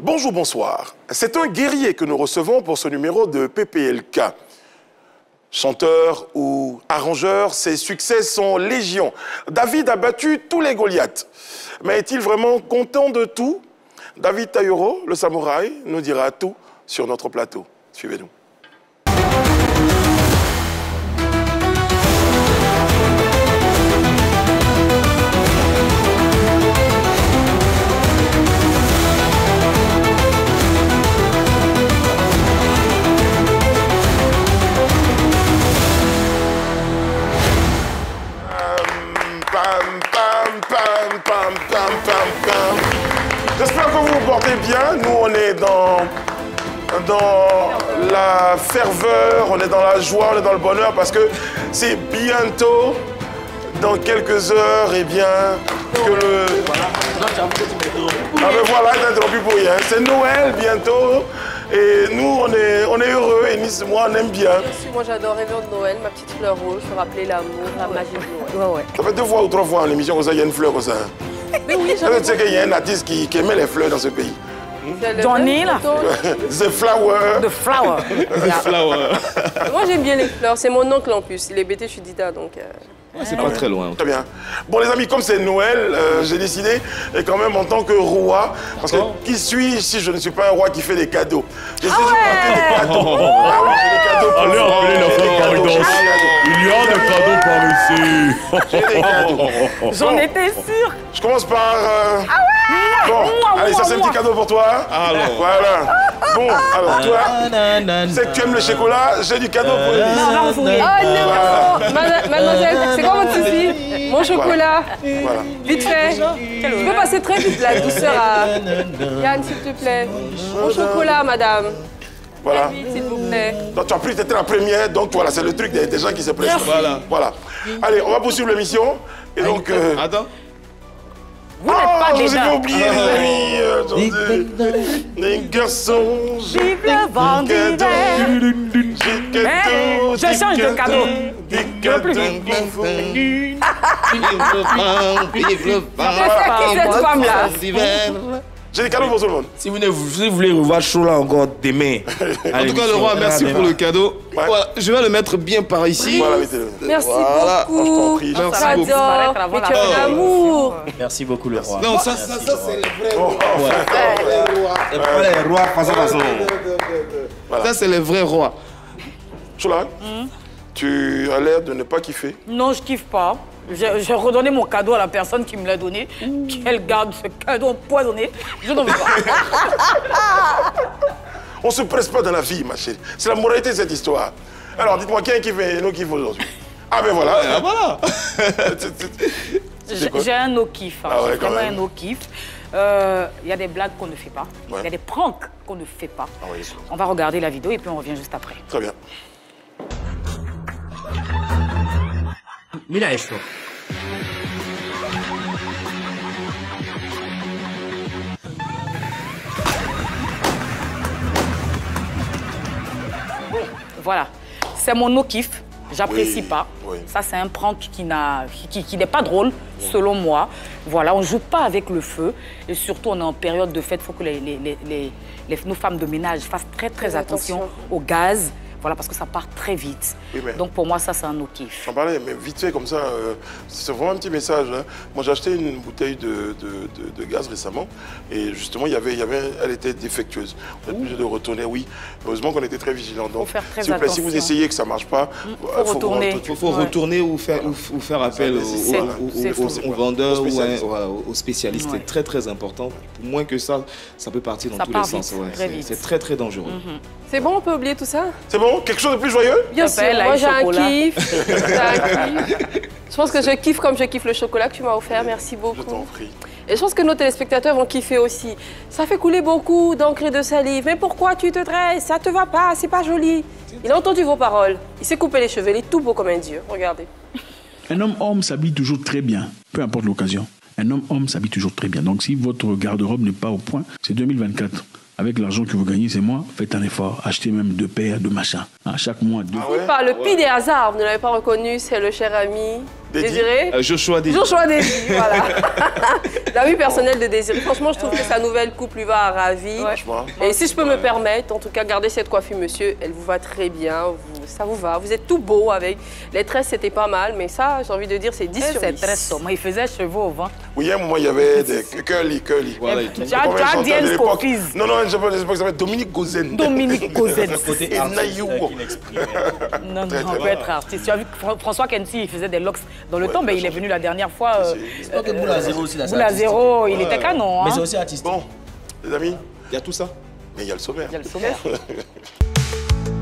Bonjour, bonsoir. C'est un guerrier que nous recevons pour ce numéro de PPLK. Chanteur ou arrangeur, ses succès sont légion. David a battu tous les Goliaths. Mais est-il vraiment content de tout? David Taïro, le samouraï, nous dira tout sur notre plateau. Suivez-nous. J'espère que vous vous portez bien. Nous, on est dans la ferveur, on est dans la joie, on est dans le bonheur parce que c'est bientôt, dans quelques heures, et bien, que le... Ah ben voilà, il est interrompu pour rien. C'est Noël bientôt et nous, on est heureux et Nice, moi, on aime bien. Moi, j'adore rêver de Noël, ma petite fleur rouge, se rappeler l'amour, la magie de Noël. Ouais. Ça fait 2 fois ou 3 fois en l'émission comme ça, il y a une fleur comme ça. Mais oui, Tu sais qu'il y a un artiste qui aimait les fleurs dans ce pays. Johnny, là. The Flower. The flower. The Flower. Moi, j'aime bien les fleurs. C'est mon oncle en plus. Il est bêté, je suis Dida, donc... C'est pas très loin. Très bien. Bon, les amis, comme c'est Noël, j'ai décidé, et quand même en tant que roi, parce que qui suis-je si je ne suis pas un roi qui fait des cadeaux? Je sais, je porte des cadeaux. Ah oui, j'ai des cadeaux. Allez appeler la femme Marie-Danse. Il y a des cadeaux par ici. J'ai des cadeaux. J'en étais sûre. Je commence par... Bon, allez, ça c'est un petit cadeau pour toi. Alors. Voilà. Bon, alors toi, c'est que tu aimes le chocolat, j'ai du cadeau pour Elise. Non, Oh non, mademoiselle, c'est quoi votre souci? Mon chocolat. Voilà. Vite fait. Tu peux passer très vite, la douceur à... Yann, s'il te plaît. Mon chocolat, madame. Voilà. Vite, s'il vous plaît. Donc tu as pris, tu étais la première, donc voilà, c'est le truc des gens qui se prêtent. Voilà. Allez, on va poursuivre l'émission. Et donc... Attends. Vous n'êtes pas je vous ai déjà. oublié, les amis. Attendez. Les garçons, Vive le vent d'hiver. Je change de cadeau. Des cadeaux. Vive le vent. Qui cette femme-là? J'ai des cadeaux pour tout le monde. Si vous voulez revoir chaud là encore demain. En tout cas, le roi, merci pour le cadeau. Ouais. Voilà, je vais le mettre bien par ici. Voilà, mettez-le. Merci Voilà. Je t'en beaucoup. prie. Merci beaucoup. J'adore. Mais tu as un amour. Merci beaucoup le roi. Non, ça c'est le vrai roi. C'est pas les rois façon. Ça, c'est le vrai roi. Chola, tu as l'air de ne pas kiffer. Non, je kiffe pas. J'ai redonné mon cadeau à la personne qui me l'a donné. Qu'elle garde ce cadeau empoisonné. Je n'en veux pas. On se presse pas dans la vie, ma chérie. C'est la moralité de cette histoire. Alors, dites-moi, qui kiffe et nous kiffe aujourd'hui? Ah ben voilà. Ah, voilà. J'ai un no-kiff. Ah ouais, J'ai quand vraiment même. un no-kiff. Il y a des blagues qu'on ne fait pas. Il y a des pranks qu'on ne fait pas. Ah oui. On va regarder la vidéo et puis on revient juste après. Très bien. Mira esto. Voilà. C'est mon no-kiff. J'apprécie Oui, pas. oui. Ça, c'est un prank qui n'est pas drôle, selon moi. Voilà, on joue pas avec le feu. Et surtout, on est en période de fête. Il faut que nos femmes de ménage fassent très attention au gaz. Voilà, parce que ça part très vite. Oui, mais- Donc, pour moi, ça, c'est un no-kiff. J'en parlais, mais vite fait, comme ça, c'est vraiment un petit message. Hein. Moi, j'ai acheté une bouteille de gaz récemment, et justement, elle était défectueuse. On est obligé de retourner, oui. Heureusement qu'on était très vigilants. Donc, faire très s'il vous plaît, si vous attention. essayez que ça ne marche pas, faut retourner. Il faut retourner ou faire appel aux vendeurs ou aux spécialistes. Ouais. C'est très important. Moins que ça peut partir dans Ça tous part les sens. vite, Ouais, très vite. c'est très dangereux. C'est bon, on peut oublier tout ça? C'est bon? Quelque chose de plus joyeux? Bien Ça sûr, s'appelle moi un j'ai un chocolat. kiff. J'ai un kiff. Je pense que je kiffe comme je kiffe le chocolat que tu m'as offert. Merci Je beaucoup. t'en prie. Et je pense que nos téléspectateurs vont kiffer aussi. Ça fait couler beaucoup d'encre et de salive. Mais pourquoi tu te dresses? Ça te va pas, c'est pas joli. Il a entendu vos paroles. Il s'est coupé les cheveux, il est tout beau comme un dieu. Regardez. Un homme s'habille toujours très bien, peu importe l'occasion. Un homme s'habille toujours très bien. Donc si votre garde-robe n'est pas au point, c'est 2024. Avec l'argent que vous gagnez, c'est moi, faites un effort. Achetez même 2 paires de machins. À chaque mois, 2. Ah ouais? Par le pire des hasards, vous ne l'avez pas reconnu, c'est le cher ami Désiré. Joshua Désiré. Joshua Désiré, voilà. La vie personnelle de Désiré. Franchement, je trouve que sa nouvelle coupe lui va à ravie. Franchement. Et si je peux me permettre, en tout cas, gardez cette coiffure, monsieur. Elle vous va très bien. Ça vous va. Vous êtes tout beau avec. Les tresses, c'était pas mal. Mais ça, j'ai envie de dire, c'est 10 sur 10. C'est très sombre. Il faisait cheveux au vent. Oui, à un moment, il y avait des curly. Voilà, Tu as Diane Scopise. Non, je sais pas, ça s'appelle Dominique Gozen. Dominique Cosette. Et Naïou. Non, on peut être artiste. Tu as vu que François Kenty, il faisait des locks dans le temps, mais il est venu la dernière fois. C'est pas que Boula Zéro aussi, là. Boula Zéro, il était canon. Mais Hein. c'est aussi artistique. Bon, les amis, Il y a tout ça. mais il y a le sommaire. Il y a le sommaire.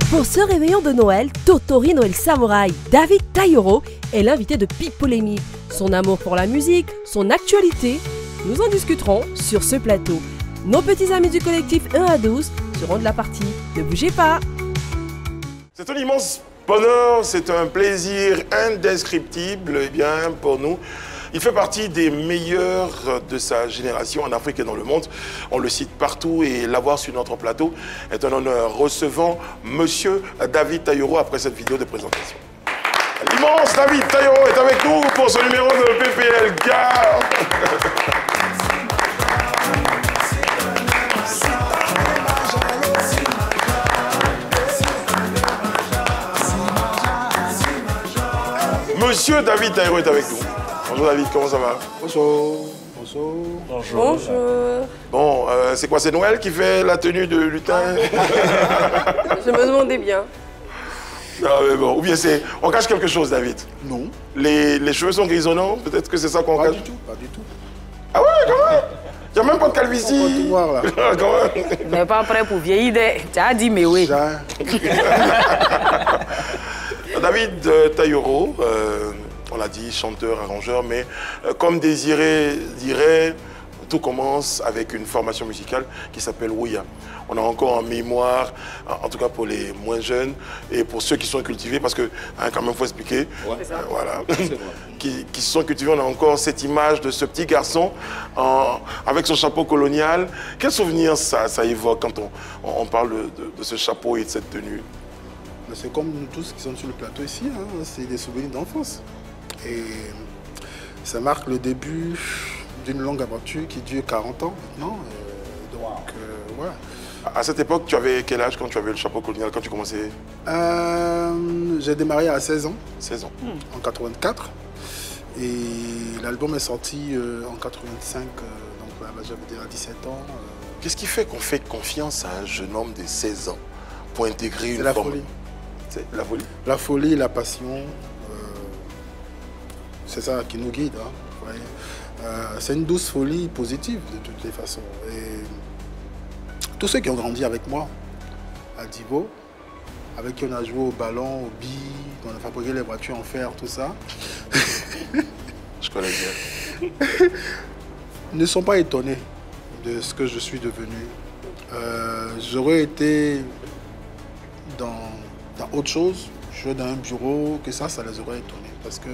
Pour ce réveillon de Noël, Totori Noël Samouraï, David Taïro est l'invité de Pipe Polémique. Son amour pour la musique, son actualité, nous en discuterons sur ce plateau. Nos petits amis du collectif 1 à 12 seront de la partie. Ne bougez pas. C'est un immense bonheur, c'est un plaisir indescriptible pour nous. Il fait partie des meilleurs de sa génération en Afrique et dans le monde. On le cite partout et l'avoir sur notre plateau est un honneur. Recevant Monsieur David Taïro après cette vidéo de présentation. L'immense David Taïro est avec nous pour ce numéro de PPLK. Monsieur David Taïro est avec nous. Bonjour David, comment ça va? Bonjour. Bonjour. Bon, c'est quoi, c'est Noël qui fait la tenue de lutin? Je me demandais bien. Non, mais bon, ou bien c'est... On cache quelque chose, David? Non. Les cheveux sont grisonnants? Peut-être que c'est ça qu'on cache? Pas du tout. Ah ouais, quand même? Il n'y a même pas de calvitie? On va tout voir là. Quand même. Mais pas prêt pour vieillir. Tu as dit, mais oui. Ça, David Taïro, on l'a dit, chanteur, arrangeur, mais comme Désiré dirait, tout commence avec une formation musicale qui s'appelle Ouya. On a encore en mémoire, en tout cas pour les moins jeunes et pour ceux qui sont cultivés, parce que quand même, il faut expliquer, voilà, qui se sont cultivés, on a encore cette image de ce petit garçon avec son chapeau colonial. Quel souvenir ça évoque quand on parle de ce chapeau et de cette tenue? c'est comme nous tous qui sommes sur le plateau ici, hein, c'est des souvenirs d'enfance. Et ça marque le début d'une longue aventure qui dure 40 ans maintenant. Voilà. À cette époque, tu avais quel âge quand tu avais le chapeau colonial, quand tu commençais? J'ai démarré à 16 ans. 16 ans. En 84. Et l'album est sorti en 85, donc là, j'avais déjà 17 ans. Qu'est-ce qui fait qu'on fait confiance à un jeune homme de 16 ans pour intégrer une C'est la forme? folie. C'est la folie. La folie, la passion, c'est ça qui nous guide. Hein, ouais. C'est une douce folie positive de toutes les façons. Et tous ceux qui ont grandi avec moi à Divo, avec qui on a joué au ballon, au billes, on a fabriqué les voitures en fer, tout ça. Je connais bien. Ne sont pas étonnés de ce que je suis devenu. J'aurais été dans autre chose, je dans un bureau, que ça les aurait étonnés. Parce que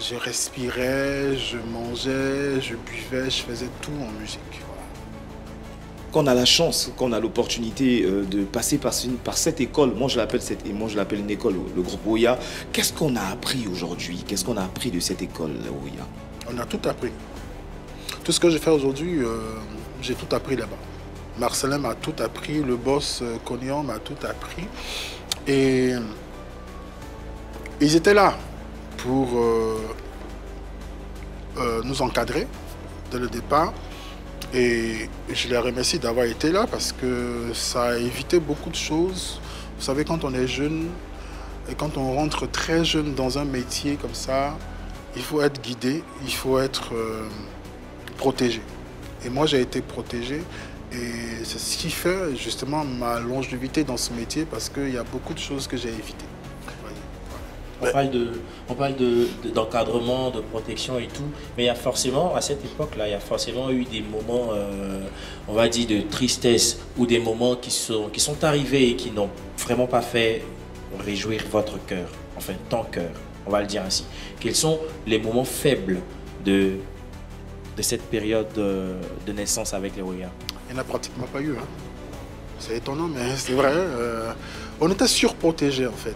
je respirais, je mangeais, je buvais, je faisais tout en musique. Voilà. Quand on a la chance, quand on a l'opportunité de passer par cette école, moi je l'appelle une école, le groupe Ouya, qu'est-ce qu'on a appris aujourd'hui? Qu'est-ce qu'on a appris de cette école, Ouya? On a tout appris. Tout ce que je fais aujourd'hui, j'ai tout appris là-bas. Marcelin m'a tout appris, le boss Cognon m'a tout appris. Et ils étaient là pour nous encadrer dès le départ. Et je les remercie d'avoir été là parce que ça a évité beaucoup de choses. Vous savez, quand on est jeune et quand on rentre très jeune dans un métier comme ça, il faut être guidé, il faut être protégé. Et moi, j'ai été protégé. Et c'est ce qui fait justement ma longévité dans ce métier parce qu'il y a beaucoup de choses que j'ai évitées. On parle d'encadrement, de protection et tout, mais il y a forcément, à cette époque-là, il y a forcément eu des moments, on va dire, de tristesse ou des moments qui sont arrivés et qui n'ont vraiment pas fait réjouir votre cœur, enfin ton cœur, on va le dire ainsi. Quels sont les moments faibles de cette période de naissance avec les Ouya? Il n'y en a pratiquement pas eu. Hein. C'est étonnant, mais c'est vrai. On était surprotégés en fait.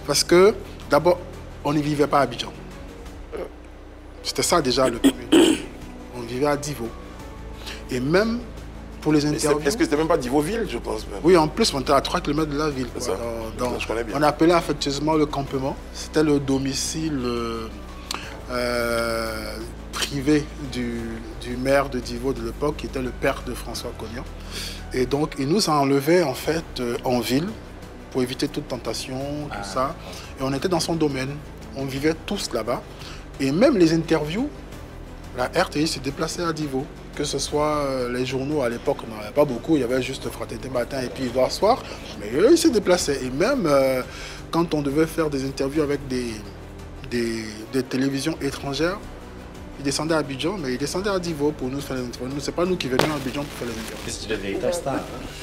Parce que D'abord, on ne vivait pas à Abidjan. C'était ça déjà le premier. On vivait à Divo. Et même pour les interviews... Est-ce que c'était même pas Divoville, je pense même? Oui, en plus, on était à 3 km de la ville. Ça. Je connais bien. On appelait affectueusement le campement. C'était le domicile privé du maire de Divo de l'époque, qui était le père de François Cognan. Et donc, il nous a enlevés en fait en ville pour éviter toute tentation, tout ça. Et on était dans son domaine. On vivait tous là-bas. Et même les interviews, la RTI se déplaçait à Divo. Que ce soit les journaux à l'époque, on n'en avait pas beaucoup. Il y avait juste Fraternité Matin et puis Ivoire Soir. Mais eux, ils se déplaçaient. Et même quand on devait faire des interviews avec des télévisions étrangères, ils descendaient à Abidjan, mais ils descendaient à Divo pour nous faire les interviews. C'est pas nous qui venions à Abidjan pour faire les interviews. C'est le véritable star.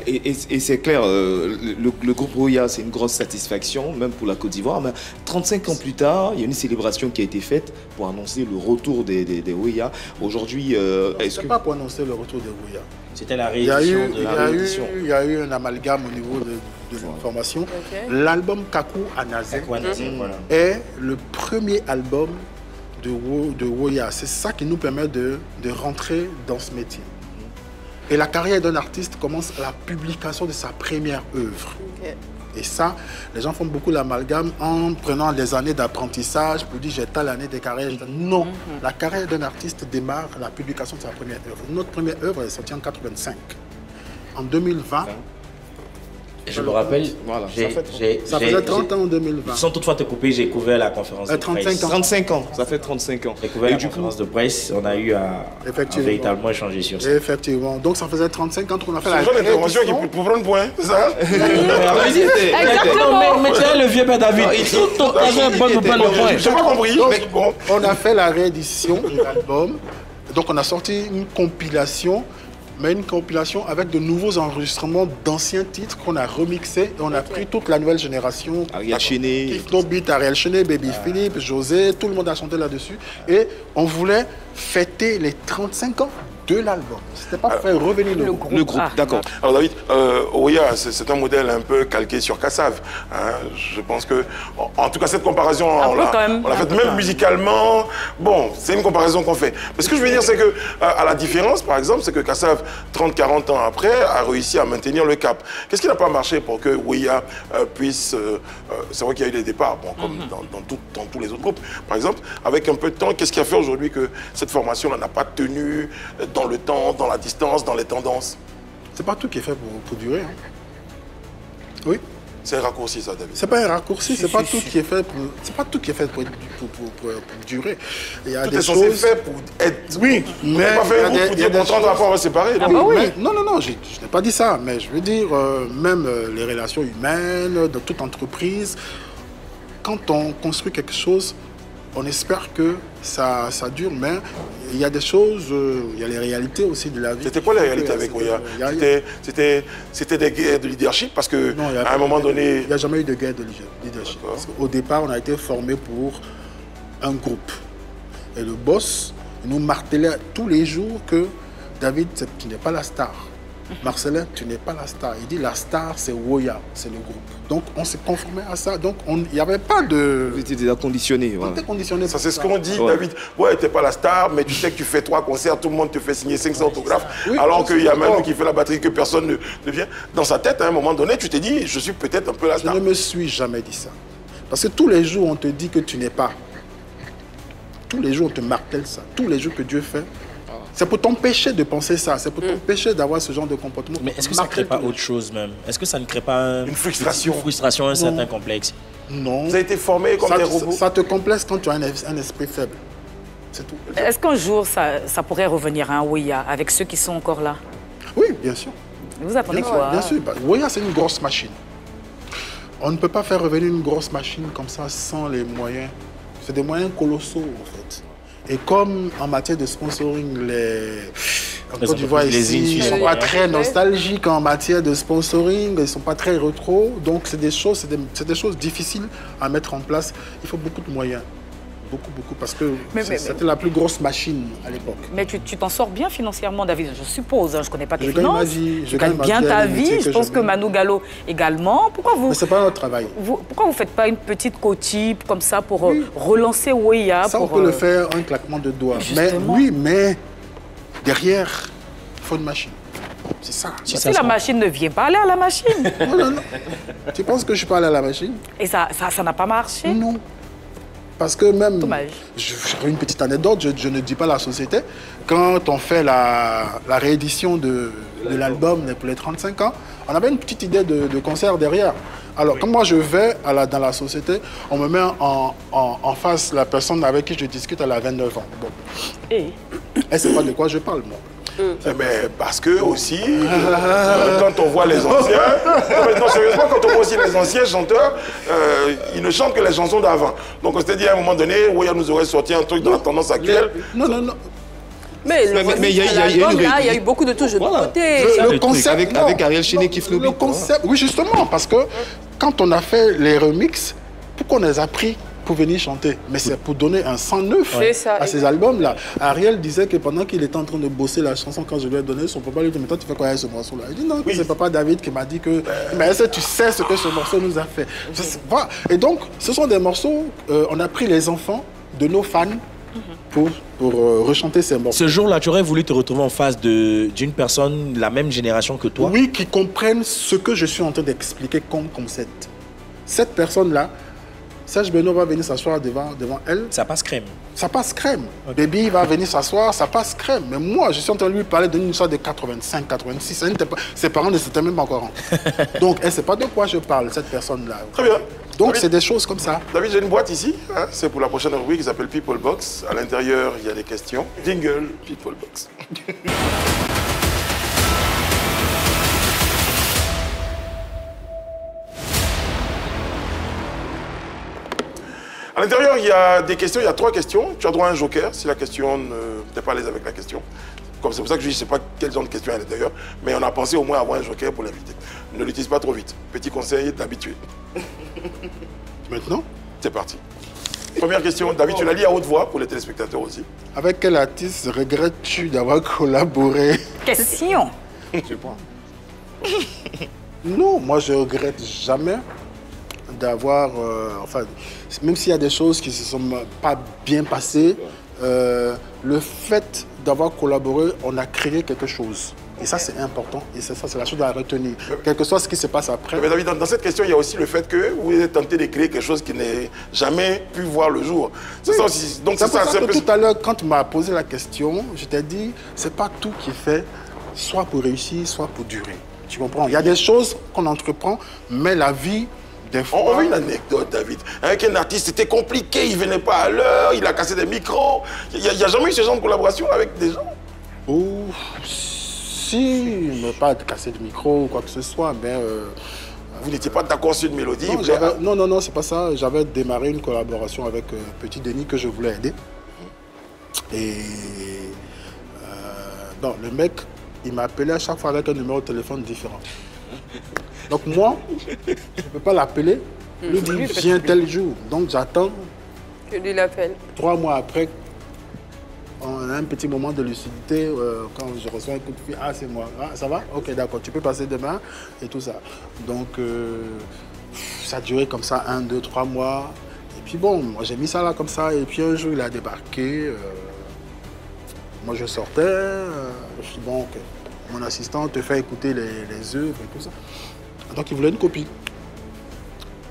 Et c'est clair, le groupe Roya, c'est une grosse satisfaction, même pour la Côte d'Ivoire. Mais 35 ans plus tard, il y a une célébration qui a été faite pour annoncer le retour des Roya. Aujourd'hui, est-ce que... pas pour annoncer le retour des Roya. C'était la réédition de la réédition. Il y a eu un amalgame au niveau de l'information. Okay. L'album Kakou Anazé est le premier album de Roya. C'est ça qui nous permet de rentrer dans ce métier. Et la carrière d'un artiste commence à la publication de sa première œuvre. Okay. Et ça, les gens font beaucoup l'amalgame en prenant des années d'apprentissage pour dire j'ai telle année de carrière. Non, la carrière d'un artiste démarre à la publication de sa première œuvre. Notre première œuvre est sortie en 85. En 2020, je me rappelle, voilà, ça faisait 30 ans en 2020. Sans toutefois te couper, j'ai couvert la conférence de presse. 35 ans, ça fait 35 ans. J'ai couvert la conférence de presse, on a eu à véritablement échanger sur ça. Effectivement, donc ça faisait 35 ans qu'on a fait la réédition. C'est une intervention qui peut prendre point, c'est ça? Exactement. Mais tu es le vieux père David. J'ai pas compris. On a fait la réédition de l'album, donc on a sorti une compilation. Mais une compilation avec de nouveaux enregistrements d'anciens titres qu'on a remixés et on a pris toute la nouvelle génération. Ariel Chené. Hypnobit, Ariel Chené, Baby Philippe, José, tout le monde a chanté là-dessus. Et on voulait fêter les 35 ans de l'album. C'était pas pour faire revenir le groupe. Le groupe, d'accord. Alors David, Roya, c'est un modèle un peu calqué sur Kassav. Hein. Je pense que, en tout cas, cette comparaison, on l'a faite même musicalement. Bon, c'est une comparaison qu'on fait. Mais ce que je veux dire, c'est que, à la différence, par exemple, c'est que Kassav, 30-40 ans après, a réussi à maintenir le cap. Qu'est-ce qui n'a pas marché pour que Roya puisse... c'est vrai qu'il y a eu des départs, bon, comme dans tous les autres groupes. Par exemple, avec un peu de temps, qu'est-ce qui a fait aujourd'hui que cette formation-là n'a pas tenu dans le temps, dans la distance, dans les tendances? C'est pas tout qui est fait pour durer. Hein. Oui. C'est un raccourci, ça, David. C'est pas un raccourci, c'est pas tout qui est fait pour. C'est pas tout qui est fait pour durer. Il y a des choses. Tout est censé fait pour être. Oui, mais. On pas fait un groupe pour dire qu'on tente à pouvoir séparer. Ah bah oui. Non, je n'ai pas dit ça, mais je veux dire, même les relations humaines, dans toute entreprise, quand on construit quelque chose, on espère que ça dure, mais il y a des choses, il y a les réalités aussi de la vie. C'était quoi la réalité avec Roya? C'était des guerres de leadership parce que non, à un moment donné... Il n'y a jamais eu de guerre de leadership. Au départ, on a été formé pour un groupe. Et le boss nous martelait tous les jours que David, tu n'es pas la star. Marcelin, tu n'es pas la star. Il dit la star, c'est Roya, c'est le groupe. Donc on s'est conformé à ça. Donc il n'y avait pas de... Vous étiez déjà conditionné. On était conditionné. Ça, c'est ce qu'on dit, David. Ouais, tu n'es pas la star, mais tu sais que tu fais 3 concerts, tout le monde te fait signer 500 autographes, oui, alors qu'il y a même lui qui fait la batterie, que personne ne vient. Dans sa tête, à un moment donné, tu t'es dit, je suis peut-être un peu la star. Je ne me suis jamais dit ça. Parce que tous les jours, on te dit que tu n'es pas. Tous les jours, on te martèle ça. Tous les jours que Dieu fait. C'est pour t'empêcher de penser ça, c'est pour t'empêcher d'avoir ce genre de comportement. Mais est-ce que ça ne crée pas autre chose même? Est-ce que ça ne crée pas une frustration, un certain complexe? Non. Vous avez été formé comme des robots? Ça te complexe quand tu as un esprit faible. C'est tout. Est-ce qu'un jour, ça pourrait revenir à Roya avec ceux qui sont encore là? Oui, bien sûr. Vous apprenez quoi? Bien sûr. Roya, c'est une grosse machine. On ne peut pas faire revenir une grosse machine comme ça sans les moyens. C'est des moyens colossaux, en fait. Et comme en matière de sponsoring, en Côte d'Ivoire ici, ils ne sont pas très nostalgiques en matière de sponsoring, ils ne sont pas très rétro. Donc c'est des choses difficiles à mettre en place. Il faut beaucoup de moyens. beaucoup, beaucoup, parce que c'était la plus grosse machine à l'époque. Mais tu t'en sors bien financièrement, David, je suppose. Hein, je ne connais pas tes Je finances. gagne ma vie. Je gagne bien ta vie. Je pense que Manu Gallo également. Pourquoi vous... Mais c'est pas notre travail. Pourquoi vous ne faites pas une petite co-type comme ça pour relancer Weya? Ça, on peut le faire un claquement de doigts. Mais derrière, il faut une machine. C'est ça. Si la machine ne vient pas, aller à la machine. Non. Tu penses que je suis pas allé à la machine? Et ça n'a pas marché? Non. Parce que même... Dommage. J'aurais une petite anecdote, je ne dis pas la société. Quand on fait la réédition de l'album pour les 35 ans, on avait une petite idée de concert derrière. Alors, quand moi je vais dans la société, on me met en face la personne avec qui je discute, elle a 29 ans. Bon. Elle ne sait pas de quoi je parle, moi. Mais parce que aussi, quand on voit les anciens, non, sérieusement, quand on voit aussi les anciens chanteurs, ils ne chantent que les chansons d'avant. Donc on s'était dit à un moment donné, Weya nous aurait sorti un truc dans la tendance actuelle. Non. Mais il y a eu beaucoup de touches de côté. Le concept, avec Ariel Cheney qui le concept, oui, justement, parce que quand on a fait les remixes, pourquoi on les a pris pour venir chanter? Mais c'est pour donner un sang neuf à ces albums-là. Ariel disait que pendant qu'il était en train de bosser la chanson, quand je lui ai donné, son papa lui dit, mais toi, tu fais quoi avec ce morceau-là? Il dit, non, c'est papa David qui m'a dit que... Mais est-ce que tu sais ce que ce morceau nous a fait? Voilà. Et donc, ce sont des morceaux, on a pris les enfants de nos fans pour rechanter ces morceaux. Ce jour-là, tu aurais voulu te retrouver en face d'une personne de la même génération que toi? Oui, qui comprennent ce que je suis en train d'expliquer comme concept. Cette personne-là, Serge Benoît va venir s'asseoir devant elle. Ça passe crème. Ça passe crème. Okay. Baby va venir s'asseoir, ça passe crème. Mais moi, je suis en train de lui parler d'une histoire de 85, 86. Ses parents ne s'étaient même pas encore rencontrés. Donc, elle ne sait pas de quoi je parle, cette personne-là. Très bien. Donc, c'est des choses comme ça. David, j'ai une boîte ici. Hein, c'est pour la prochaine rubrique qui s'appelle People Box. À l'intérieur, il y a des questions. Jingle, People Box. À l'intérieur, il y a des questions, il y a 3 questions. Tu as droit à un joker si la question n'est pas à l'aise avec la question. C'est pour ça que je dis, je ne sais pas quel genre de question à l'intérieur, mais on a pensé au moins avoir un joker pour l'inviter. Ne l'utilise pas trop vite. Petit conseil d'habitué. Maintenant? C'est parti. Première question, David, tu la lis à haute voix pour les téléspectateurs aussi. Avec quel artiste regrettes-tu d'avoir collaboré? Question. Je sais pas. Non, moi je regrette jamais d'avoir, même s'il y a des choses qui ne se sont pas bien passées, le fait d'avoir collaboré, on a créé quelque chose. Et ça, c'est important. Et c'est ça, c'est la chose à retenir. Quel que soit ce qui se passe après. Mais David, dans cette question, il y a aussi le fait que vous êtes tenté de créer quelque chose qui n'est jamais pu voir le jour. C'est ça aussi. Donc c'est pour ça que tout à l'heure, quand tu m'as posé la question, je t'ai dit, c'est pas tout qui est fait, soit pour réussir, soit pour durer. Tu comprends? Il y a des choses qu'on entreprend, mais la vie... On veut une anecdote, David. Avec un artiste, c'était compliqué, il ne venait pas à l'heure, il a cassé des micros. Il n'y a jamais eu ce genre de collaboration avec des gens? Oh, si, mais pas de casser de micro ou quoi que ce soit, mais... Vous n'étiez pas d'accord sur une mélodie? Non, c'est pas ça. J'avais démarré une collaboration avec Petit Denis que je voulais aider. Et... non, le mec, il m'a appelé à chaque fois avec un numéro de téléphone différent. Donc moi, je ne peux pas l'appeler. Lui dit, viens tel jour. Donc j'attends. Que lui l'appelle. 3 mois après, on a un petit moment de lucidité. Quand je reçois un coup de fil, ah c'est moi. Ah, ça va? Ok, d'accord, tu peux passer demain et tout ça. Donc ça a duré comme ça 1, 2, 3 mois. Et puis bon, moi j'ai mis ça là comme ça. Et puis un jour, il a débarqué. Moi je sortais. Je dis bon, ok. Mon assistant te fait écouter les œuvres et tout ça. Donc il voulait une copie.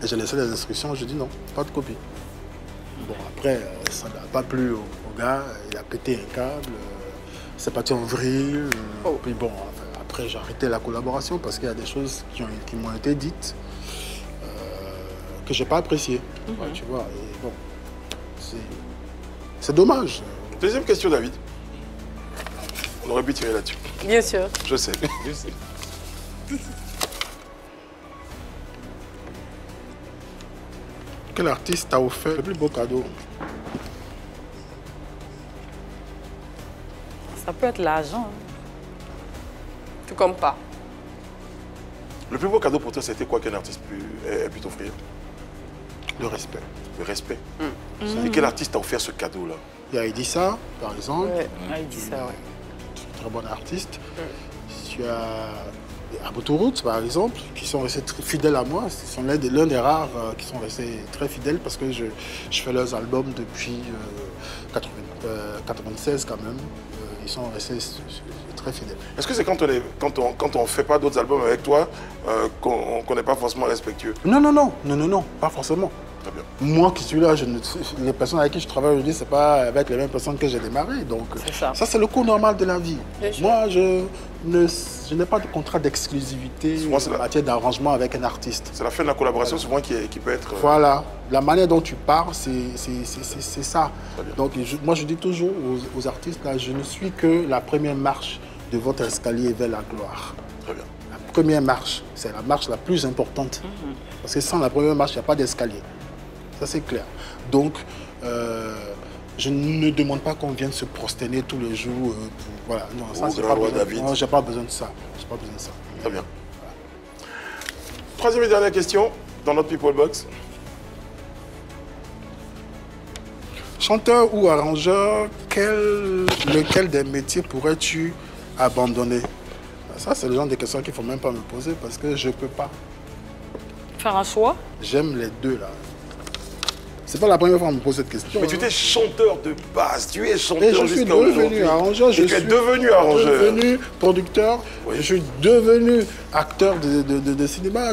Et j'ai laissé les instructions, je dis non, pas de copie. Bon après, ça n'a pas plu au gars, il a pété un câble, c'est parti en vrille. Puis bon, après j'ai arrêté la collaboration parce qu'il y a des choses qui m'ont été dites que je n'ai pas appréciées. Ouais, tu vois, et bon, c'est dommage. Deuxième question, David. On aurait pu tirer là-dessus. Bien sûr. Je sais. Quel artiste t'a offert le plus beau cadeau? Ça peut être l'argent. Tout comme pas. Le plus beau cadeau pour toi, c'était quoi qu'un artiste ait pu t'offrir? Le respect. Le respect. Et quel artiste t'a offert ce cadeau-là? Il y a Edissa, par exemple. Ouais, Edissa, ouais. Très bon artiste. Tu as Abotourout, par exemple, qui sont restés très fidèles à moi. Ce sont l'un des rares qui sont restés très fidèles parce que je fais leurs albums depuis 96 quand même. Ils sont restés très fidèles. Est-ce que c'est quand on ne fait pas d'autres albums avec toi qu'on n'est pas forcément respectueux? Non, pas forcément. Très bien. Moi qui suis là, les personnes avec qui je travaille aujourd'hui, ce n'est pas avec les mêmes personnes que j'ai démarré. Donc ça c'est le cours normal de la vie. Moi, je n'ai pas de contrat d'exclusivité en matière d'arrangement avec un artiste. C'est la fin de la collaboration souvent qui peut être... Voilà. La manière dont tu pars, c'est ça. Donc moi je dis toujours aux artistes, là, je ne suis que la première marche de votre escalier vers la gloire. Très bien. La première marche, c'est la marche la plus importante. Parce que sans la première marche, il n'y a pas d'escalier. Ça, c'est clair. Donc, je ne demande pas qu'on vienne se prosterner tous les jours. Voilà. Non, ça, j'ai pas besoin de ça. J'ai pas besoin de ça. Très bien. Voilà. Troisième et dernière question dans notre People Box. Chanteur ou arrangeur, lequel des métiers pourrais-tu abandonner? Ça, c'est le genre de questions qu'il ne faut même pas me poser parce que je ne peux pas. Faire un choix? J'aime les deux, là. C'est pas la première fois qu'on me pose cette question. Mais tu étais chanteur de base, tu es chanteur. Et je suis devenu arrangeur. Tu es devenu arrangeur. Je suis devenu producteur. Oui. Je suis devenu acteur de cinéma.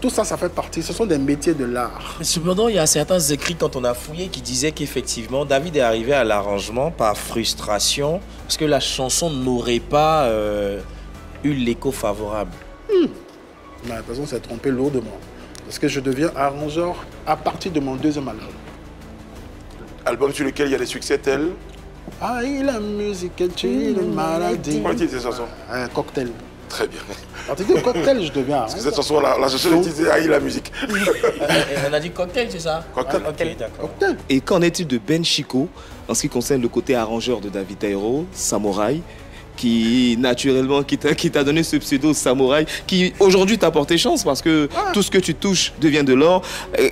Tout ça, ça fait partie. Ce sont des métiers de l'art. Cependant, il y a certains écrits quand on a fouillé qui disaient qu'effectivement, David est arrivé à l'arrangement par frustration parce que la chanson n'aurait pas eu l'écho favorable. La personne s'est trompée lourdement. Parce que je deviens arrangeur à partir de mon deuxième album. Album sur lequel il y a des succès tels? Aïe, la musique est une maladie. Comment est-il cette chanson? Un cocktail. Très bien. À partir de cocktail, je deviens arrangeur. Parce que cette chanson, la chanson est titrée Aïe, la musique. On a dit cocktail, c'est ça? Cocktail. Ok, d'accord. Et qu'en est-il de Ben Chicot en ce qui concerne le côté arrangeur de David Taïro, Samouraï, qui naturellement, qui t'a donné ce pseudo Samouraï, qui aujourd'hui t'a porté chance parce que tout ce que tu touches devient de l'or.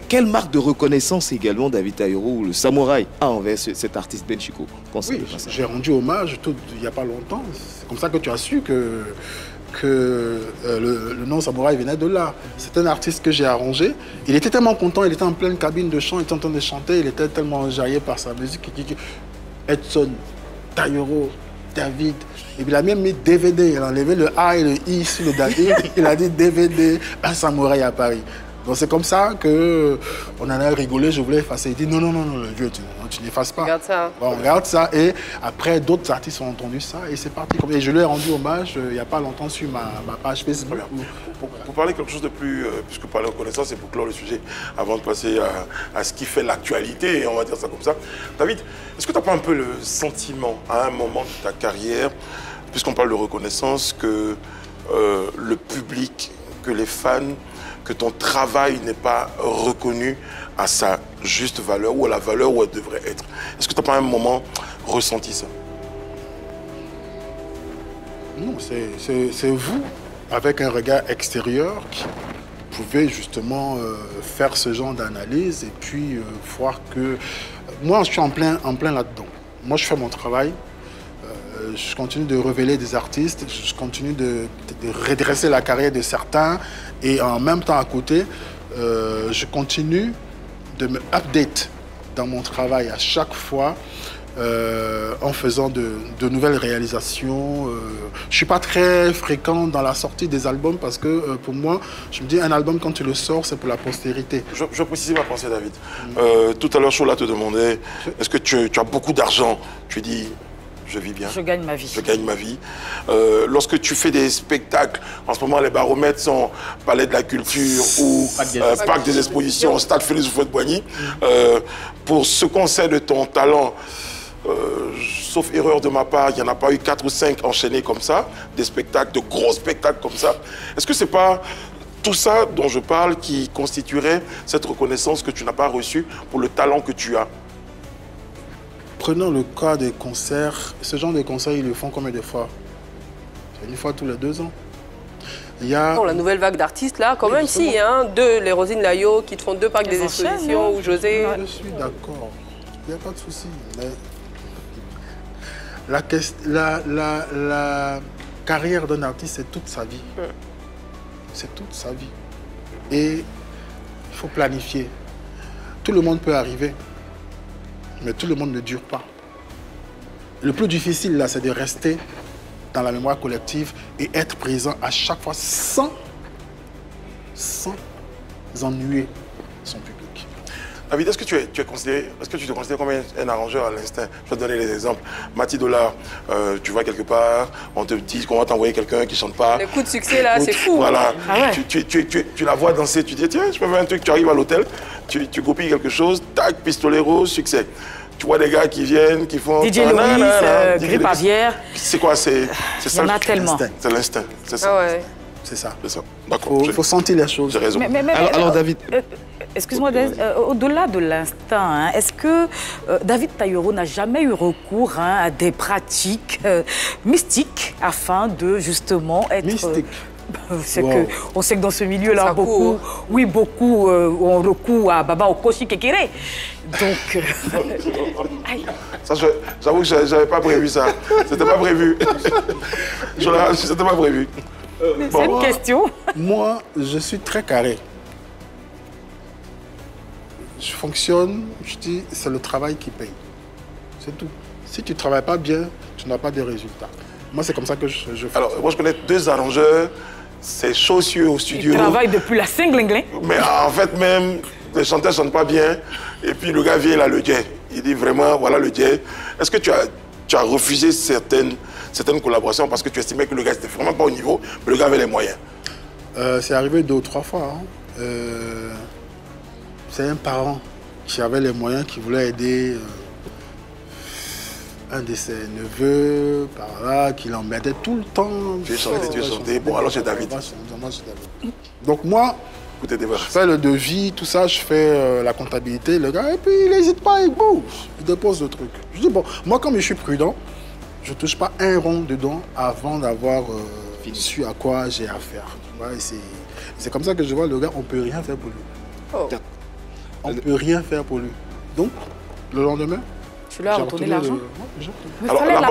Quelle marque de reconnaissance également David Taïro, le Samouraï, a envers cet artiste Ben Chicot? Oui, j'ai rendu hommage il n'y a pas longtemps. C'est comme ça que tu as su que le nom Samouraï venait de là. C'est un artiste que j'ai arrangé. Il était tellement content, il était en pleine cabine de chant, il était en train de chanter, il était tellement enjaillé par sa musique. Edson, Taïro, David. Et puis il a même mis DVD, il a enlevé le A et le I sur le David. Il a dit DVD, un Samouraï à Paris. Donc c'est comme ça qu'on en a rigolé, je voulais effacer. Il dit non, le vieux, tu n'effaces pas. Regarde ça. Bon, on regarde ça et après d'autres artistes ont entendu ça et c'est parti. Et je lui ai rendu hommage il n'y a pas longtemps sur ma page Facebook. Pour parler quelque chose de plus, puisque parler de reconnaissance, c'est pour clore le sujet avant de passer à ce qui fait l'actualité, on va dire ça comme ça. David, est-ce que tu n'as pas un peu le sentiment à un moment de ta carrière, puisqu'on parle de reconnaissance, que le public, que les fans, que ton travail n'est pas reconnu à sa juste valeur ou à la valeur où elle devrait être? Est-ce que tu n'as pas à un moment ressenti ça? Non, c'est vous, avec un regard extérieur, qui pouvez justement faire ce genre d'analyse et puis voir que... Moi, je suis en plein là-dedans. Moi, je fais mon travail. Je continue de révéler des artistes, je continue de redresser la carrière de certains et en même temps à côté, je continue de me update dans mon travail à chaque fois en faisant de nouvelles réalisations. Je ne suis pas très fréquent dans la sortie des albums parce que pour moi, je me dis un album quand tu le sors, c'est pour la postérité. Je vais préciser ma pensée, David. Tout à l'heure, Chola te demandait, est-ce que tu as beaucoup d'argent? Tu dis... Je vis bien. Je gagne ma vie. Je gagne ma vie. Lorsque tu fais des spectacles, en ce moment, les baromètres sont Palais de la Culture ou Parc des Expositions, Stade Félix Houphouët-Boigny. Pour ce qu'on sait de ton talent, sauf erreur de ma part, il n'y en a pas eu 4 ou 5 enchaînés comme ça, des spectacles, de gros spectacles comme ça. Est-ce que ce n'est pas tout ça dont je parle qui constituerait cette reconnaissance que tu n'as pas reçue pour le talent que tu as? Prenons le cas des concerts. Ce genre de concerts, ils le font combien de fois? Une fois tous les 2 ans. Il y a... Bon, la nouvelle vague d'artistes, là, quand même, si. Hein, les Rosine Layo qui te font 2 packs des expositions, ou José. Je suis d'accord. Il n'y a pas de souci. Mais la carrière d'un artiste, c'est toute sa vie. C'est toute sa vie. Et il faut planifier. Tout le monde peut arriver, mais tout le monde ne dure pas. Le plus difficile, là, c'est de rester dans la mémoire collective et être présent à chaque fois sans ennuyer son public. David, est-ce que tu te considères comme un arrangeur à l'instinct? Je vais te donner des exemples. Mathilde Dollar, tu vas quelque part, on te dit qu'on va t'envoyer quelqu'un qui ne chante pas. Les coups de succès, là, c'est fou. Voilà. Ah ouais. Tu la vois danser, tu dis, tiens, je peux faire un truc, tu arrives à l'hôtel, tu copies quelque chose, tac, pistolero, succès. Tu vois des gars qui viennent, qui font... DJ Louis, Grippe Aviaire. C'est quoi? C'est ça. Il y en a tellement. C'est l'instinct, c'est ça. Ah ouais. C'est ça. D'accord. Il faut sentir les choses. J'ai raison. Alors David... Excuse-moi, au-delà de l'instinct, hein, est-ce que David Taïro n'a jamais eu recours à des pratiques mystiques afin de justement être... Mystique. C'est que on sait que dans ce milieu-là, beaucoup ont recours à Baba Okoshi Kekere. Donc... Ça, j'avoue que je n'avais pas prévu ça. C'était pas prévu. C'était pas prévu. C'est une question. Moi, je suis très carré. Je fonctionne, je dis, c'est le travail qui paye. C'est tout. Si tu ne travailles pas bien, tu n'as pas de résultats. Moi, c'est comme ça que je fais. Alors, moi, je connais 2 arrangeurs, c'est chaussieux au studio. Ils travaillent depuis la Saint-Glinglin. Mais en fait, même, les chanteurs ne chantent pas bien. Et puis, le gars vient, il a le jet. Il dit vraiment, voilà le jet. Est-ce que tu as refusé certaines collaborations parce que tu estimais que le gars n'était vraiment pas au niveau, mais le gars avait les moyens? C'est arrivé 2 ou 3 fois. Hein. C'est un parent qui avait les moyens, qui voulait aider un de ses neveux, par là, qui l'embêtait tout le temps. Tu es chanté. Bon, alors c'est David. Donc moi, je fais le devis, tout ça, je fais la comptabilité, le gars, et puis il n'hésite pas, il bouge, il dépose le truc. Je dis, bon, moi comme je suis prudent, je ne touche pas un rond dedans avant d'avoir su à quoi j'ai affaire. Ouais, c'est comme ça que je vois le gars, on ne peut rien faire pour lui. Oh. On ne peut rien faire pour lui. Donc, le lendemain, tu lui as retourné l'argent? Alors, la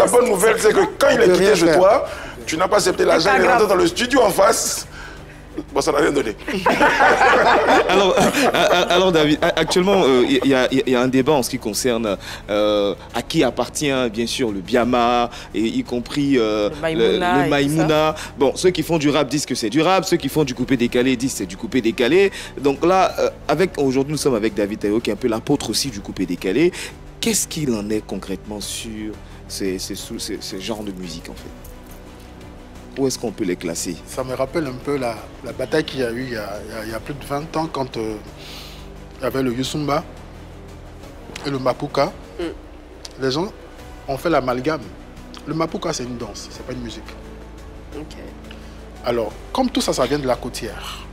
bonne nouvelle, c'est que quand il est quitté chez toi, tu n'as pas accepté l'argent, il est rentré dans le studio en face. Bon, ça n'a rien donné. alors David, actuellement, il y a un débat en ce qui concerne à qui appartient, bien sûr, le Biama, et y compris le Maïmouna. Bon, ceux qui font du rap disent que c'est du rap, ceux qui font du coupé-décalé disent que c'est du coupé-décalé. Donc là, aujourd'hui, nous sommes avec David Taïro, qui est un peu l'apôtre aussi du coupé-décalé. Qu'est-ce qu'il en est concrètement sur ces genres de musique, en fait? Où est-ce qu'on peut les classer? Ça me rappelle un peu la bataille qu'il y a eu il y a plus de 20 ans quand il y avait le Yusumba et le Mapuka. Les gens ont fait l'amalgame. Le Mapuka, c'est une danse, c'est pas une musique. Alors, comme tout ça, ça vient de la côtière,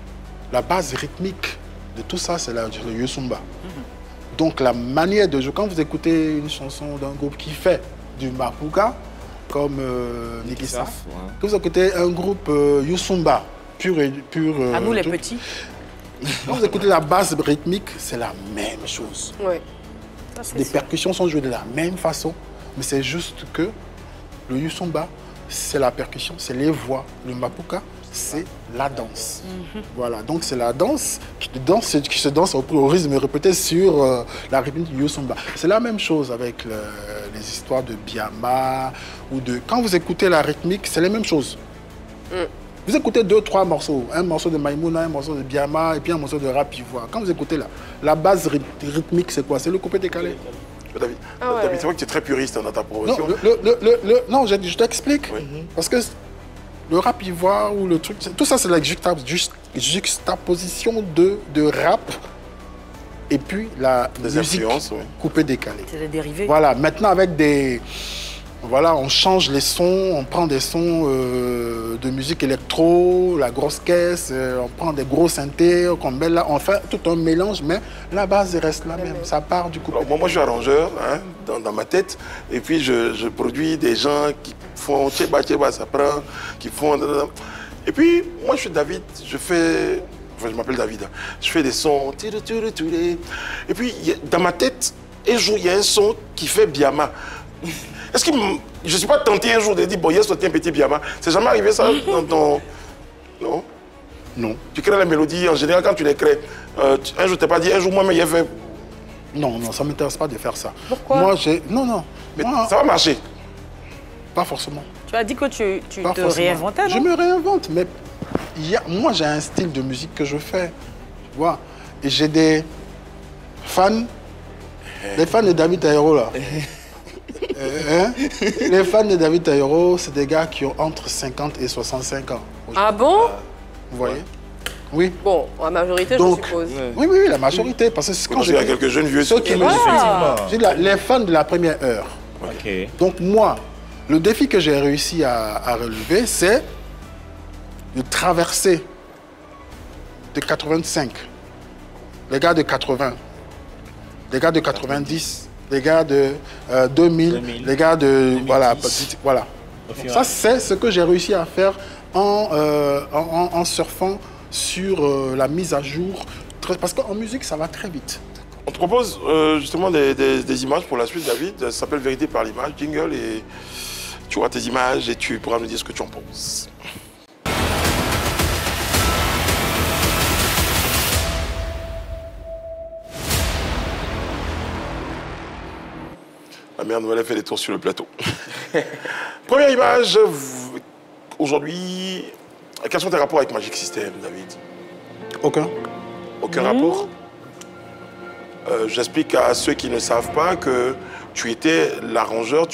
la base rythmique de tout ça, c'est le Yusumba. Donc, la manière de jouer, quand vous écoutez une chanson d'un groupe qui fait du Mapuka, comme Nikisa, que vous écoutez un groupe Yusumba, pur. À nous les petits. Quand vous écoutez la base rythmique, c'est la même chose. Ouais. Les percussions sont jouées de la même façon, mais c'est juste que le Yusumba, c'est la percussion, c'est les voix. Le Mapuka, c'est la danse. Voilà, donc c'est la danse qui se danse au rythme répété sur la rythmique du Yusumba. C'est la même chose avec les histoires de Biama ou de... Quand vous écoutez la rythmique, c'est les mêmes choses. Vous écoutez 2-3 morceaux, un morceau de Maïmouna, un morceau de Biama et puis un morceau de rap ivoire. Quand vous écoutez la base rythmique, c'est quoi? C'est le coupé-décalé. David, c'est vrai que tu es très puriste dans ta proposition. Non, je t'explique. Parce que le rap ivoire ou le truc, tout ça c'est la juxtaposition de rap et puis la musique coupé-décalé. C'est des dérivés. Voilà, maintenant avec des... Voilà, on change les sons, on prend des sons de musique électro, la grosse caisse, on prend des gros synthés, qu'on met là, on fait tout un mélange, mais la base reste la même, ça part du coup. Moi, je suis arrangeur hein, dans ma tête, et puis je produis des gens qui font tchéba, ça prend, qui font... Et puis, moi, je suis David, je m'appelle David, hein. Je fais des sons. Et puis, dans ma tête, un jour, il y a un son qui fait Biama. Est-ce que je ne suis pas tenté un jour de dire, bon, il y a sorti un petit Biama. C'est jamais arrivé ça dans ton... Non? Non. Tu crées la mélodie, en général, quand tu les crées, un jour, tu n'as pas dit, un jour, moi-même, il y a fait... Non, ça ne m'intéresse pas de faire ça. Pourquoi? Moi, non. Mais ça va marcher. Pas forcément. Tu as dit que tu te Forcément. réinventais, non? Je me réinvente, mais moi, j'ai un style de musique que je fais. Tu vois? Et j'ai des fans, les fans de David Taïro, là. Les fans de David Taïro, c'est des gars qui ont entre 50 et 65 ans. Ah bon? Vous voyez? Oui. Bon, la majorité, Donc, je suppose. Oui, la majorité. Parce que c'est quand Il y a quelques jeunes vieux. ceux qui me suivent. Les fans de la première heure. Ok. Donc moi, le défi que j'ai réussi à relever, c'est de traverser de 85, les gars de 80, les gars de 90, les gars de 2000, les gars de... 2010. Voilà. Ça, c'est ce que j'ai réussi à faire en surfant sur la mise à jour. Parce qu'en musique, ça va très vite. On te propose justement des images pour la suite, David. Ça s'appelle Vérité par l'image, jingle, et tu vois tes images et tu pourras nous dire ce que tu en penses. La mère Noël a fait des tours sur le plateau. Première image, aujourd'hui, quels sont tes rapports avec Magic System, David? Aucun. Aucun rapport? J'explique à ceux qui ne savent pas que tu as été l'arrangeur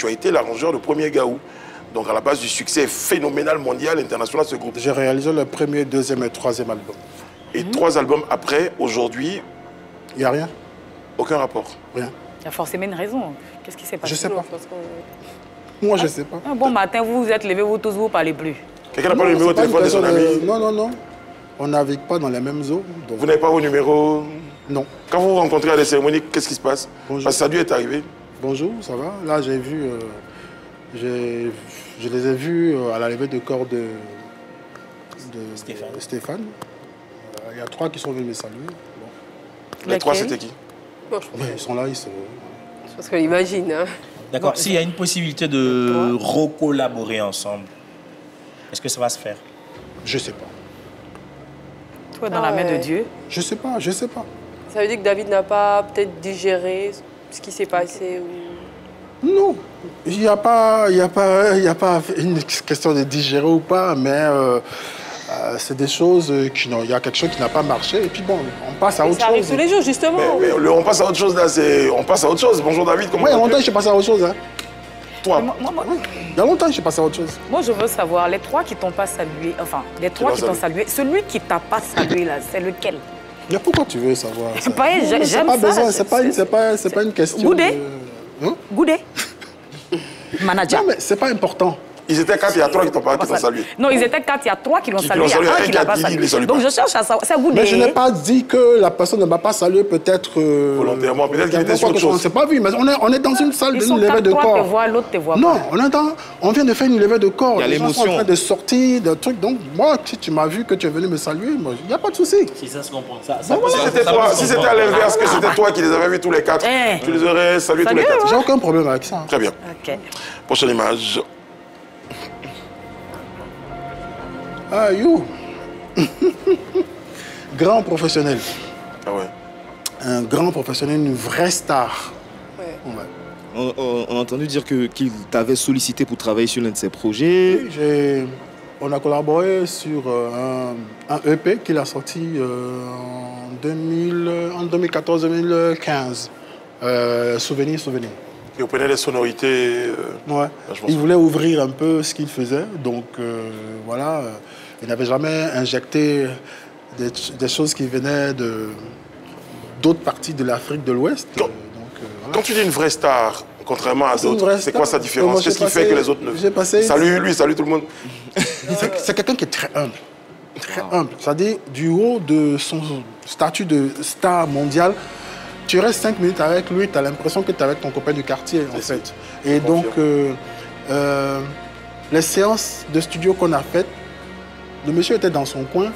de Premier Gaou. Donc à la base du succès phénoménal mondial, international, ce groupe. J'ai réalisé le premier, deuxième et troisième album. Et 3 albums après, aujourd'hui, Il n'y a rien. aucun rapport. Rien. Il y a forcément une raison. Qu'est-ce qui s'est passé? Je sais pas. Moi, je sais pas. Un bon matin, vous vous êtes levé, vous tous, vous parlez plus. Quelqu'un n'a pas le Non, numéro de c'est pas téléphone de une son question ami? Non. On navigue pas dans les mêmes eaux. Donc... Vous n'avez pas vos numéros? Non. Quand vous vous rencontrez à des cérémonies, qu'est-ce qui se passe? Bonjour. Parce que ça a dû être arrivé. Bonjour, ça va? Là, j'ai vu... je les ai vus à la levée de corps de Stéphane. Il y a 3 qui sont venus me saluer. Bon. Les 3, c'était qui? Bon, je Ouais, ils sont là, ils sont... pense qu'on imagine. Hein. D'accord. S'il y a une possibilité de recollaborer ensemble, est-ce que ça va se faire? Je sais pas. Toi, dans la main de Dieu. Je sais pas. Ça veut dire que David n'a pas peut-être digéré ce qui s'est passé ou... Non, il n'y a pas une question de digérer ou pas, mais c'est des choses qui n'ont... Il y a quelque chose qui n'a pas marché, et puis bon, on passe à autre chose. Ça arrive tous les jours, justement. Mais on passe à autre chose, là, on passe à autre chose. Bonjour David, comment Moi, il y a vas-tu? longtemps que je suis passé à autre chose. Hein. Toi, Il y a longtemps que je suis passé à autre chose. Moi, je veux savoir, les 3 qui t'ont pas salué, enfin, les 3 qui t'ont salué, celui qui t'a pas salué, là, c'est lequel? Mais pourquoi tu veux savoir ça? J'aime pas ça. besoin, c'est pas une question Goudé. de... Hein? Goudé. Manager. Non, mais c'est pas important. ils étaient 4, il y a 3 qui t'ont salué. Non, ils étaient 4, il y a 3 qui l'ont Qui salué, l'ont il y a salué, 1 qui l'a pas il salué. les salue Donc pas. je cherche à savoir, c'est Goudé. Mais je n'ai pas dit que la personne ne m'a pas salué, peut-être... Volontairement, peut-être qu'il était sur autre On ne chose. s'est pas vu, mais on est dans une salle Ils d'une sont levée 4, de toi te corps. vois, l'autre te voit Non, pas. on vient de faire une levée de corps. Il y a Les gens sont en l'émotion. train de sortir, de trucs. Donc, moi, si tu m'as vu que tu es venu me saluer, il n'y a pas de souci. Si ça se comprend. Ça Si c'était toi, si c'était à l'inverse, que c'était toi qui les avais vus tous les 4, Eh. tu les aurais salués tous les Salut, 4. J'ai aucun problème avec ça. Très bien. Ok. Prochaine image. Ah, you Grand professionnel. Ah ouais. Un grand professionnel, une vraie star. Ouais. Ouais. On a entendu dire qu'il t'avait sollicité pour travailler sur l'un de ses projets. On a collaboré sur un EP qu'il a sorti en 2014-2015. Souvenir. Et vous prenez les sonorités. Ouais. vachement Il voulait ouvrir un peu ce qu'il faisait. Donc voilà, il n'avait jamais injecté des choses qui venaient d'autres parties de l'Afrique de l'Ouest. Quand- Quand tu dis une vraie star, contrairement à C'est une d'autres, vraie c'est star. quoi sa Moi, différence? j'ai Qu'est-ce qui fait que les autres ne... j'ai passé- Salut lui, salut tout le monde. C'est quelqu'un qui est très humble. Très humble. C'est-à-dire, du haut de son statut de star mondial, tu restes 5 minutes avec lui, tu as l'impression que tu es avec ton copain du quartier, en fait. Et donc, les séances de studio qu'on a faites, Le monsieur était dans son coin.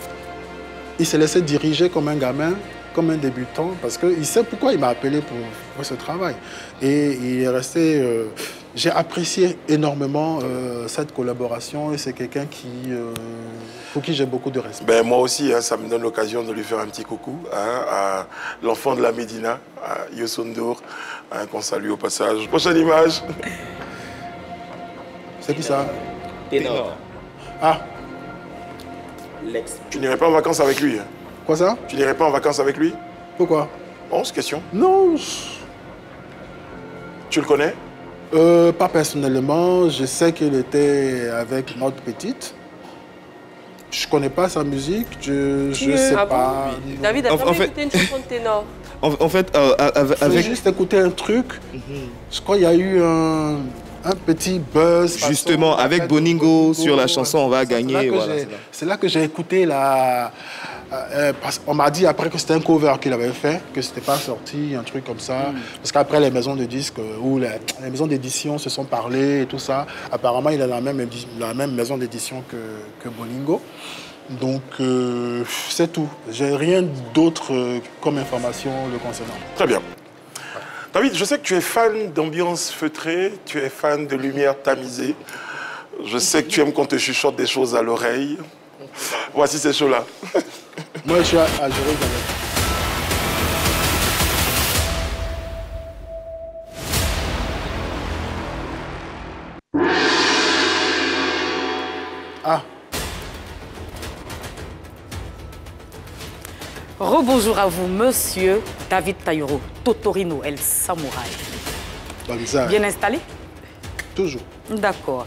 Il s'est laissé diriger comme un gamin, comme un débutant, parce qu'il sait pourquoi il m'a appelé pour ce travail. Et il est resté... j'ai apprécié énormément cette collaboration et c'est quelqu'un pour qui j'ai beaucoup de respect. Ben, moi aussi, hein, ça me donne l'occasion de lui faire un petit coucou hein, à l'enfant de la Médina, à Youssou N'Dour, hein, qu'on salue au passage. Prochaine image. C'est qui ça? Ténor. Ah. Tu n'irais pas en vacances avec lui? Quoi ça? Tu n'irais pas en vacances avec lui? Pourquoi? Oh, c'est question. Non. Tu le connais? Pas personnellement. Je sais qu'il était avec notre petite. Je connais pas sa musique. Je sais pas. David a jamais écouté une chanson de Ténor. En fait, J'ai juste écouté un truc. Je crois qu'il y a eu un petit buzz. Justement, avec Boningo sur la chanson On va gagner. C'est là que j'ai écouté la... on m'a dit après que c'était un cover qu'il avait fait, que c'était pas sorti, un truc comme ça. Parce qu'après les maisons de disques ou les maisons d'édition se sont parlé et tout ça. Apparemment, il a la même maison d'édition que Boningo. Donc, c'est tout. J'ai rien d'autre comme information le concernant. Très bien. David, je sais que tu es fan d'ambiance feutrée, tu es fan de lumière tamisée. Je sais que tu aimes qu'on te chuchote des choses à l'oreille. Voici ces choses-là. Moi, je suis à Jérusalem. Ah. Rebonjour à vous, monsieur David Taïro, Totorino El Samouraï. Bien installé? Toujours. D'accord.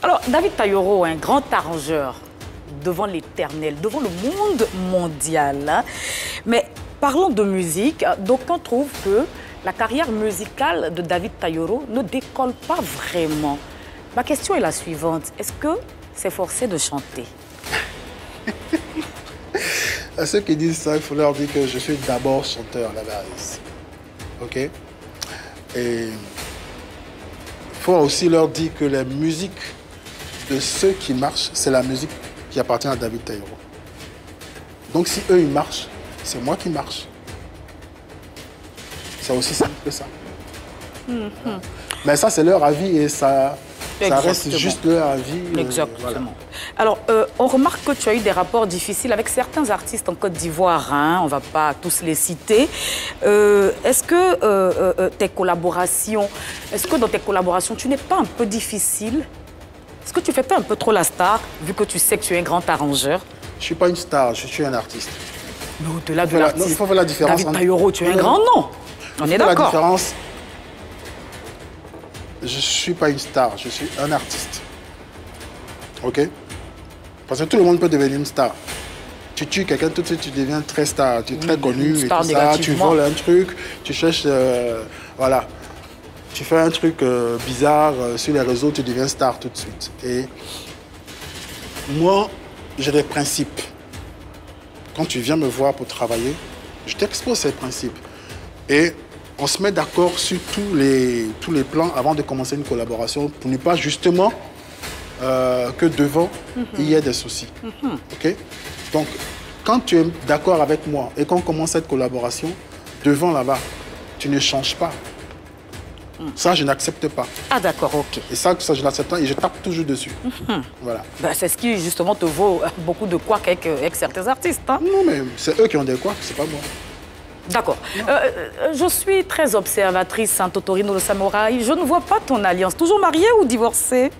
Alors, David Taïro, un grand arrangeur devant l'éternel, devant le monde mondial. Hein. Mais parlons de musique. D'aucuns trouvent que la carrière musicale de David Taïro ne décolle pas vraiment. Ma question est la suivante. Est-ce que c'est forcé de chanter? À ceux qui disent ça, il faut leur dire que je suis d'abord chanteur à la base. OK? Et il faut aussi leur dire que la musique de ceux qui marchent, c'est la musique qui appartient à David Taïro. Donc si eux, ils marchent, c'est moi qui marche. C'est aussi simple que ça. Mais ça, c'est leur avis et ça reste juste leur avis. Exactement. Voilà. Alors, on remarque que tu as eu des rapports difficiles avec certains artistes en Côte d'Ivoire. Hein, on ne va pas tous les citer. Est-ce que dans tes collaborations, tu n'es pas un peu difficile? Est-ce que tu ne fais pas un peu trop la star, vu que tu sais que tu es un grand arrangeur? Je ne suis pas une star, je suis un artiste. Mais au-delà de l'artiste, il faut faire la différence. David Taïro, tu es un grand nom. On est d'accord. La différence, je ne suis pas une star, je suis un artiste. OK? Parce que tout le monde peut devenir une star. Tu tues quelqu'un, tout de suite, tu deviens très star. Tu es très connu et tout ça. Tu voles un truc, tu cherches... voilà. Tu fais un truc bizarre sur les réseaux, tu deviens star tout de suite. Et moi, j'ai des principes. Quand tu viens me voir pour travailler, je t'expose ces principes. Et on se met d'accord sur tous les plans avant de commencer une collaboration pour ne pas justement que devant, il y ait des soucis. OK? Donc, quand tu es d'accord avec moi et qu'on commence cette collaboration, devant là-bas, tu ne changes pas. Ça, je n'accepte pas. Ah d'accord, ok. Et ça, je n'accepte pas et je tape toujours dessus. Voilà. Ben, c'est ce qui, justement, te vaut beaucoup de couacs avec certains artistes. Hein? Non, mais c'est eux qui ont des couacs, c'est pas moi. D'accord. Je suis très observatrice, hein, Totorino le Samouraï. Je ne vois pas ton alliance. Toujours mariée ou divorcée?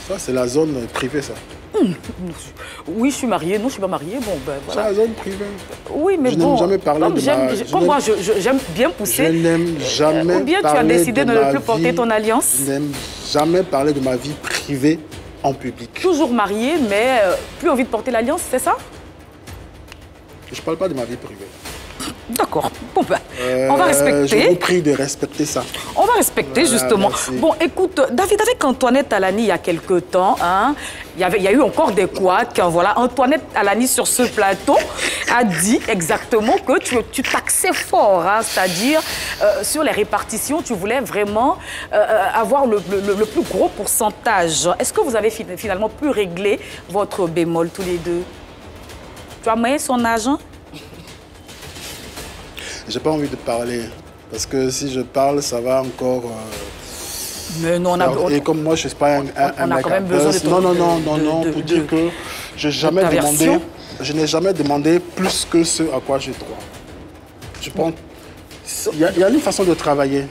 Ça, c'est la zone privée, ça. Oui, je suis mariée. Non, je ne suis pas mariée. Bon, ben voilà. C'est la zone privée. Oui, mais je bon... n'aime jamais parler de ma... Comme moi, j'aime bien pousser. Je n'aime jamais ou bien tu as décidé de ne plus porter ton alliance? Je n'aime jamais parler de ma vie privée en public. Toujours mariée, mais plus envie de porter l'alliance, c'est ça? Je ne parle pas de ma vie privée. D'accord. Bon, ben, on va respecter. Je vous prie de respecter ça. On va respecter, Voilà, justement. merci. Bon, écoute, David, avec Antoinette Alani, il y a quelque temps, hein, il y a eu encore des couacs. Voilà. Antoinette Alani, sur ce plateau, a dit exactement que tu taxais fort, hein, c'est-à-dire sur les répartitions, tu voulais vraiment avoir le plus gros pourcentage. Est-ce que vous avez finalement pu régler votre bémol tous les deux? Tu as moyen son argent? J'ai pas envie de parler. Parce que si je parle, ça va encore... Mais non, Et comme moi, je ne suis pas un on a mec quand même à besoin de buzz. ton... Non, pour dire que je n'ai jamais demandé plus que ce à quoi j'ai droit. Je pense... Il y a une façon de travailler.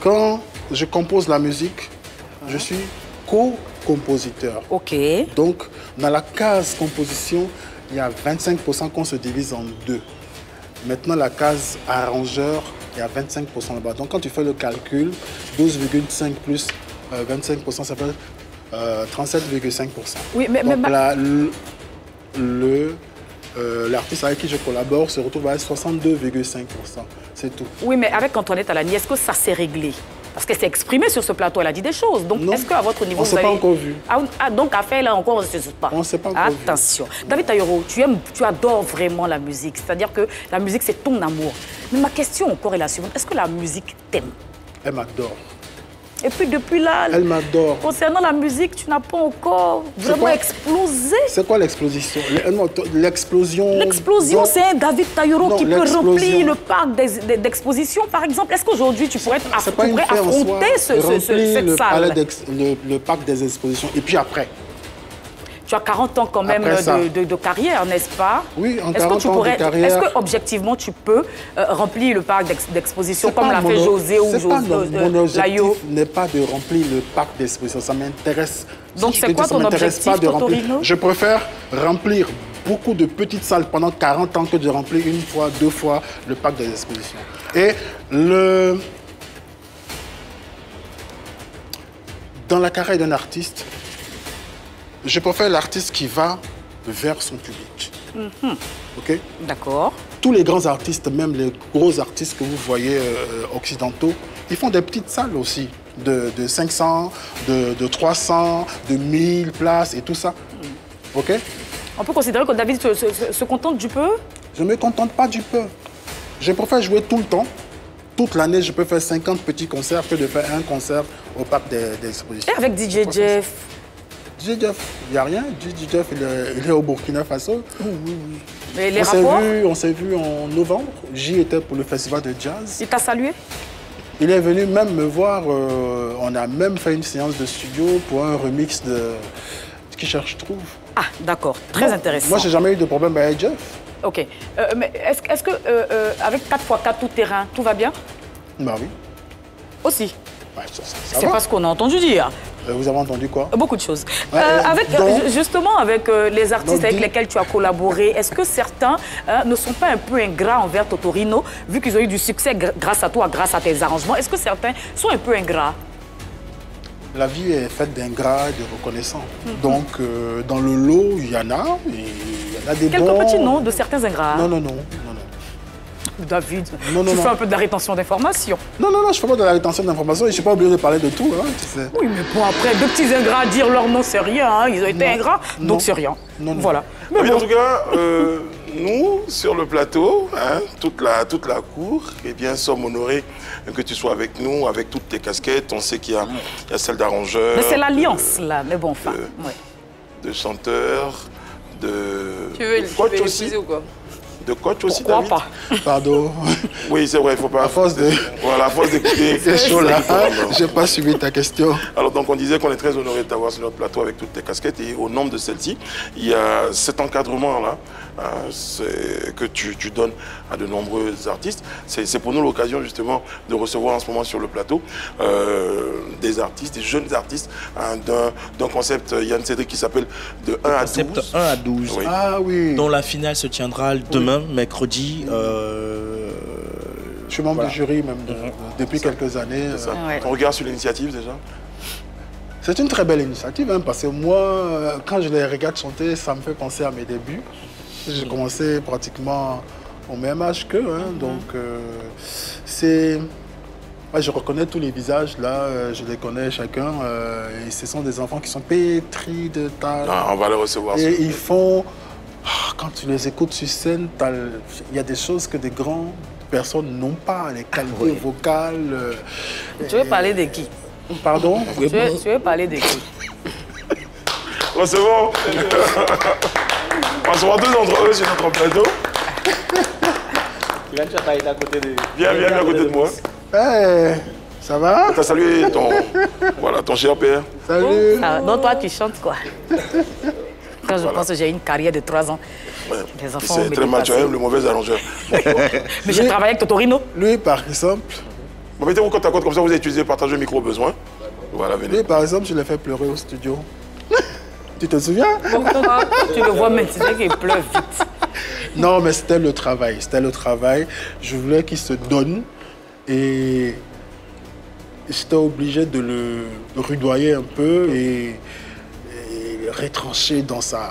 Quand je compose la musique, je suis co-compositeur. OK. Donc, dans la case composition, il y a 25% qu'on se divise en deux. Maintenant, la case arrangeur, il y a 25% là-bas. Donc, quand tu fais le calcul, 12,5 plus 25%, ça fait 37,5%. Oui, mais... Donc, l'artiste avec qui je collabore se retrouve à 62,5%. C'est tout. Oui, mais avec Antoinette Alani, est-ce que ça s'est réglé? Parce qu'elle s'est exprimée sur ce plateau, elle a dit des choses. Donc, est-ce qu'à votre niveau, on ne s'est pas encore vu. Donc, à faire là encore, on ne se sait pas. On ne s'est pas encore vu. Attention. David Taïro, tu adores vraiment la musique. C'est-à-dire que la musique, c'est ton amour. Mais ma question encore est la suivante. Est-ce que la musique t'aime? Elle m'adore. Et puis, depuis là, elle m'adore. Concernant la musique, tu n'as pas encore vraiment explosé. C'est quoi l'explosion? L'explosion... L'explosion, c'est un David Taïro qui peut remplir le parc d'exposition, par exemple. Est-ce qu'aujourd'hui, tu pourrais affronter cette salle? Le parc des expositions. Et puis après? Tu as 40 ans quand même de carrière, n'est-ce pas? Oui, en 40 ans de carrière. Est-ce que objectivement tu peux remplir le parc d'exposition comme l'a fait José ou Mon objectif n'est pas de remplir le parc d'exposition, ça m'intéresse. Donc c'est quoi ton objectif, Totorino? Je préfère remplir beaucoup de petites salles pendant 40 ans que de remplir une fois, deux fois le parc des expositions. Et dans la carrière d'un artiste, je préfère l'artiste qui va vers son public. OK? D'accord. Tous les grands artistes, même les gros artistes que vous voyez occidentaux, ils font des petites salles aussi, de 500, de 300, de 1000 places et tout ça. OK? On peut considérer que David se contente du peu? Je ne me contente pas du peu. Je préfère jouer tout le temps. Toute l'année, je peux faire 50 petits concerts que de faire un concert au parc des expositions. Et avec DJ Jeff? DJ Jeff, il n'y a rien. DJ Jeff, il est au Burkina Faso. Oui. Mais les rapports? On s'est vu en novembre. J'y étais pour le festival de jazz. Il t'a salué? Il est venu même me voir. On a même fait une séance de studio pour un remix de Qui cherche trouve. Ah, d'accord. Très intéressant. Moi, j'ai jamais eu de problème avec Jeff. OK. Mais est-ce que avec 4x4 tout terrain, tout va bien? Bah oui. Aussi? Ouais, c'est pas ce qu'on a entendu dire. Vous avez entendu quoi? Beaucoup de choses. Donc, justement, avec les artistes avec lesquels tu as collaboré, est-ce que certains ne sont pas un peu ingrats envers Totorino, vu qu'ils ont eu du succès grâce à toi, grâce à tes arrangements? Est-ce que certains sont un peu ingrats? La vie est faite d'ingrats et de reconnaissants. Donc, dans le lot, il y en a. Des Quelques petits noms de certains ingrats? Non. David, tu fais un peu de la rétention d'informations. Non, je ne fais pas de la rétention d'informations et je ne suis pas obligé de parler de tout. Hein, tu sais. Oui, mais bon, après, deux petits ingrats, dire leur nom, c'est rien. Hein. Ils ont été ingrats, donc c'est rien. Voilà. Mais bon. En tout cas, nous, sur le plateau, hein, toute la cour, eh bien, sommes honorés que tu sois avec nous, avec toutes tes casquettes. On sait qu'il y a celle d'arrangeur. Mais c'est l'alliance, là. Mais bon, enfin, de chanteur, de coach aussi ou quoi? De coach aussi, David? Pourquoi pas? Pardon. Oui, c'est vrai, il ne faut pas... À force de... Voilà, à force d'écouter... C'est chaud là, je n'ai pas suivi ta question. Alors, donc, on disait qu'on est très honoré de t'avoir sur notre plateau avec toutes tes casquettes. Et au nombre de celles-ci, il y a cet encadrement-là que tu donnes à de nombreux artistes. C'est pour nous l'occasion, justement, de recevoir en ce moment sur le plateau des artistes, des jeunes artistes, d'un concept, Yann Cédric, qui s'appelle de 1 à 12. 1 à 12. Oui. Ah oui. Dont la finale se tiendra demain, mercredi. Je suis membre du jury même depuis quelques années. On regarde sur l'initiative déjà? C'est une très belle initiative, hein, parce que moi, quand je les regarde chanter, ça me fait penser à mes débuts. J'ai commencé pratiquement au même âge qu'eux. Hein, donc, c'est... Ouais, je reconnais tous les visages, là, je les connais chacun. Et ce sont des enfants qui sont pétris de talent. Ah, on va les recevoir. Et ils font... Quand tu les écoutes sur scène, il y a des choses que des grandes personnes n'ont pas, les qualités vocales. Tu veux parler de qui? Pardon? Tu veux parler de qui? Recevons. Recevons deux d'entre eux sur notre plateau. Viens à côté de moi. Hey, ça va? Tu as salué ton cher père. Salut. Donc toi, tu chantes quoi? Quand je pense que j'ai une carrière de 3 ans. Ouais. Les enfants C'est très mal, tu es le mauvais arrangeur. Mais je travaille avec Totorino. Lui, par exemple... Bon, mettez-vous côte à côte, comme ça vous utilisez, partagez le micro au besoin. Voilà, venez. Lui, par exemple, je l'ai fait pleurer au studio. Tu te souviens? Tu le vois maintenant qu'il pleure vite. Non, mais c'était le travail. C'était le travail. Je voulais qu'il se donne. Et j'étais obligé de le rudoyer un peu et retrancher dans sa...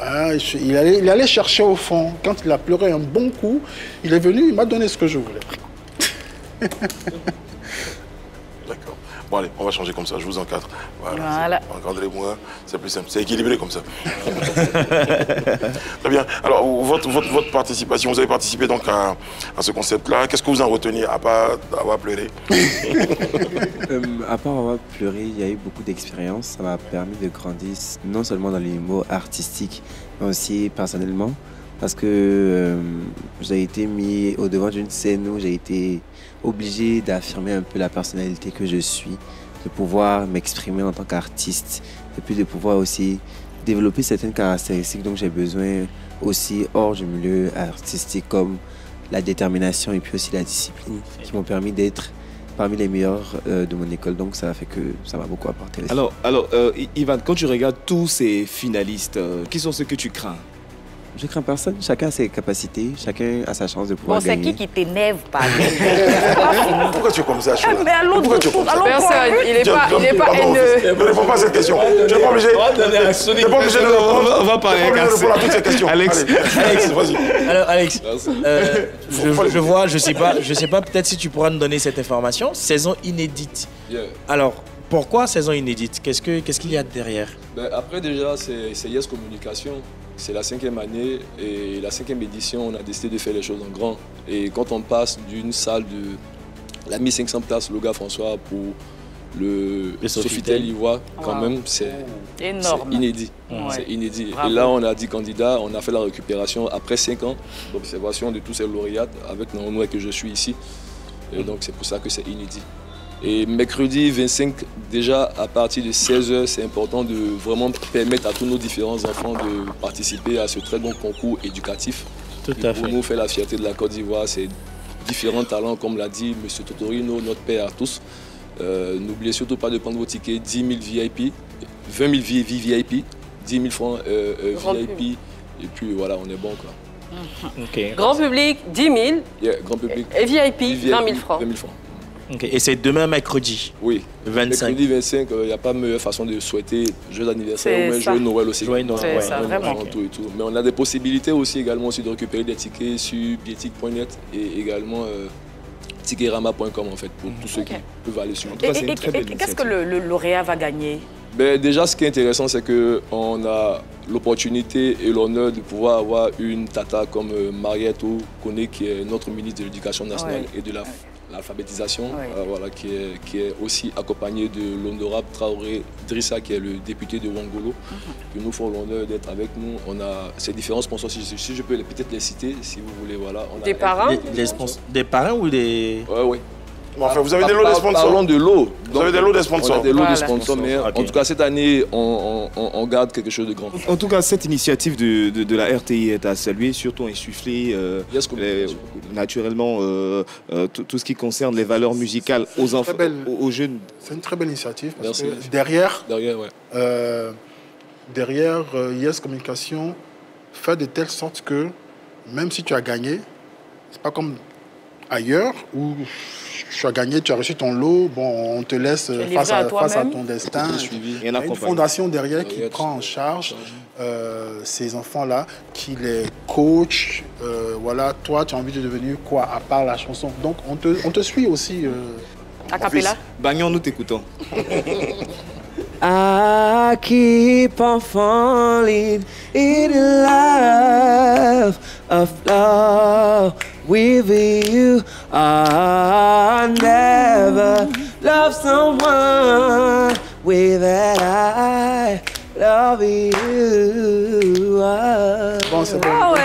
Hein, il allait chercher au fond. Quand il a pleuré un bon coup, il est venu, il m'a donné ce que je voulais. D'accord. Bon, allez, on va changer comme ça, je vous encadre. Voilà. Encadrez-moi, c'est plus simple, c'est équilibré comme ça. Très bien. Alors, votre participation, vous avez participé donc à ce concept-là. Qu'est-ce que vous en retenez, à part avoir pleuré? À part avoir pleuré, il y a eu beaucoup d'expériences. Ça m'a permis de grandir, non seulement dans l'humour artistique, mais aussi personnellement. Parce que j'ai été mis au devant d'une scène où j'ai été obligé d'affirmer un peu la personnalité que je suis, de pouvoir m'exprimer en tant qu'artiste, et puis de pouvoir aussi développer certaines caractéristiques dont j'ai besoin aussi hors du milieu artistique, comme la détermination et puis aussi la discipline, qui m'ont permis d'être parmi les meilleurs de mon école. Donc ça a fait que ça m'a beaucoup apporté aussi. Alors Ivan, quand tu regardes tous ces finalistes, qui sont ceux que tu crains? Je crains personne, chacun a ses capacités, chacun a sa chance de pouvoir Bon, gagner. c'est qui t'énerve par Pourquoi tu es comme ça, Chola? Mais à l'autre, personne, il n'est pas haineux. Ne réponds pas à cette question. Je n'ai pas obligé. Tu n'es pas obligé de répondre. On va parler à toutes ces questions. Alex, vas-y. Alors, Alex, je vois, je sais pas, peut-être si tu pourras nous donner cette information. Saison inédite. Alors, pourquoi saison inédite? Qu'est-ce qu'il y a derrière? Après, déjà, c'est Yes Communication. C'est la 5e année et la 5e édition, on a décidé de faire les choses en grand. Et quand on passe d'une salle de la 1500 places, le gars François, pour le Sofitel Ivoire, quand même, c'est inédit. Ouais. C'est inédit. Bravo. Et là, on a 10 candidats, on a fait la récupération après 5 ans d'observation de tous ces lauréats avec Naomi que je suis ici. Et donc, c'est pour ça que c'est inédit. Et mercredi 25, déjà à partir de 16h, c'est important de vraiment permettre à tous nos différents enfants de participer à ce très bon concours éducatif. Tout à fait. Pour nous faire la fierté de la Côte d'Ivoire, c'est différents talents, comme l'a dit M. Totorino, notre père à tous. N'oubliez surtout pas de prendre vos tickets, 10 000 VIP, 20 000 VIP, 10 000 francs VIP, et puis voilà, on est bon quoi. Okay. Grand public, 10 000. Yeah, grand public. Et VIP, 20 000 francs. 20 000 francs. Okay. Et c'est demain mercredi? Oui. 25. Mercredi 25, il n'y a pas meilleure façon de souhaiter joyeux anniversaire ou même joyeux Noël aussi. Joyeux Noël, ça, vraiment. Tout et tout. Mais on a des possibilités aussi également aussi de récupérer des tickets sur bietic.net et également ticketrama.com en fait, pour tous ceux qui peuvent aller sur. Et qu'est-ce que le lauréat va gagner? Déjà, ce qui est intéressant, c'est qu'on a l'opportunité et l'honneur de pouvoir avoir une tata comme Mariette Kone, qui est notre ministre de l'Éducation nationale et de l'alphabétisation, voilà, qui est aussi accompagnée de l'honorable Traoré Drissa, qui est le député de Wangolo, qui nous font l'honneur d'être avec nous. On a ces différents sponsors, si je peux peut-être les citer, si vous voulez. Voilà. On a des parrains des parrains ou des... Oui. Bon, enfin, vous avez des lots de sponsors. Parlons de lots. Vous avez des lots de sponsors. On a des lots de sponsors, mais en tout cas, cette année, on garde quelque chose de grand. En tout cas, cette initiative de la RTI est à saluer, surtout insuffler naturellement tout ce qui concerne les valeurs musicales aux enfants, aux jeunes. C'est une très belle initiative parce que derrière Yes Communication fait de telle sorte que même si tu as gagné, c'est pas comme ailleurs où tu as gagné, tu as reçu ton lot, bon, on te laisse face à ton destin. Il y a une fondation derrière qui prend en charge ces enfants-là, qui les coach. Voilà, toi, tu as envie de devenir quoi à part la chanson? Donc, on te suit aussi. A cappella. Bagnon, nous t'écoutons. I keep on falling in love with you. I never love someone with that I love you. Bon, c'est bon. Ah ouais.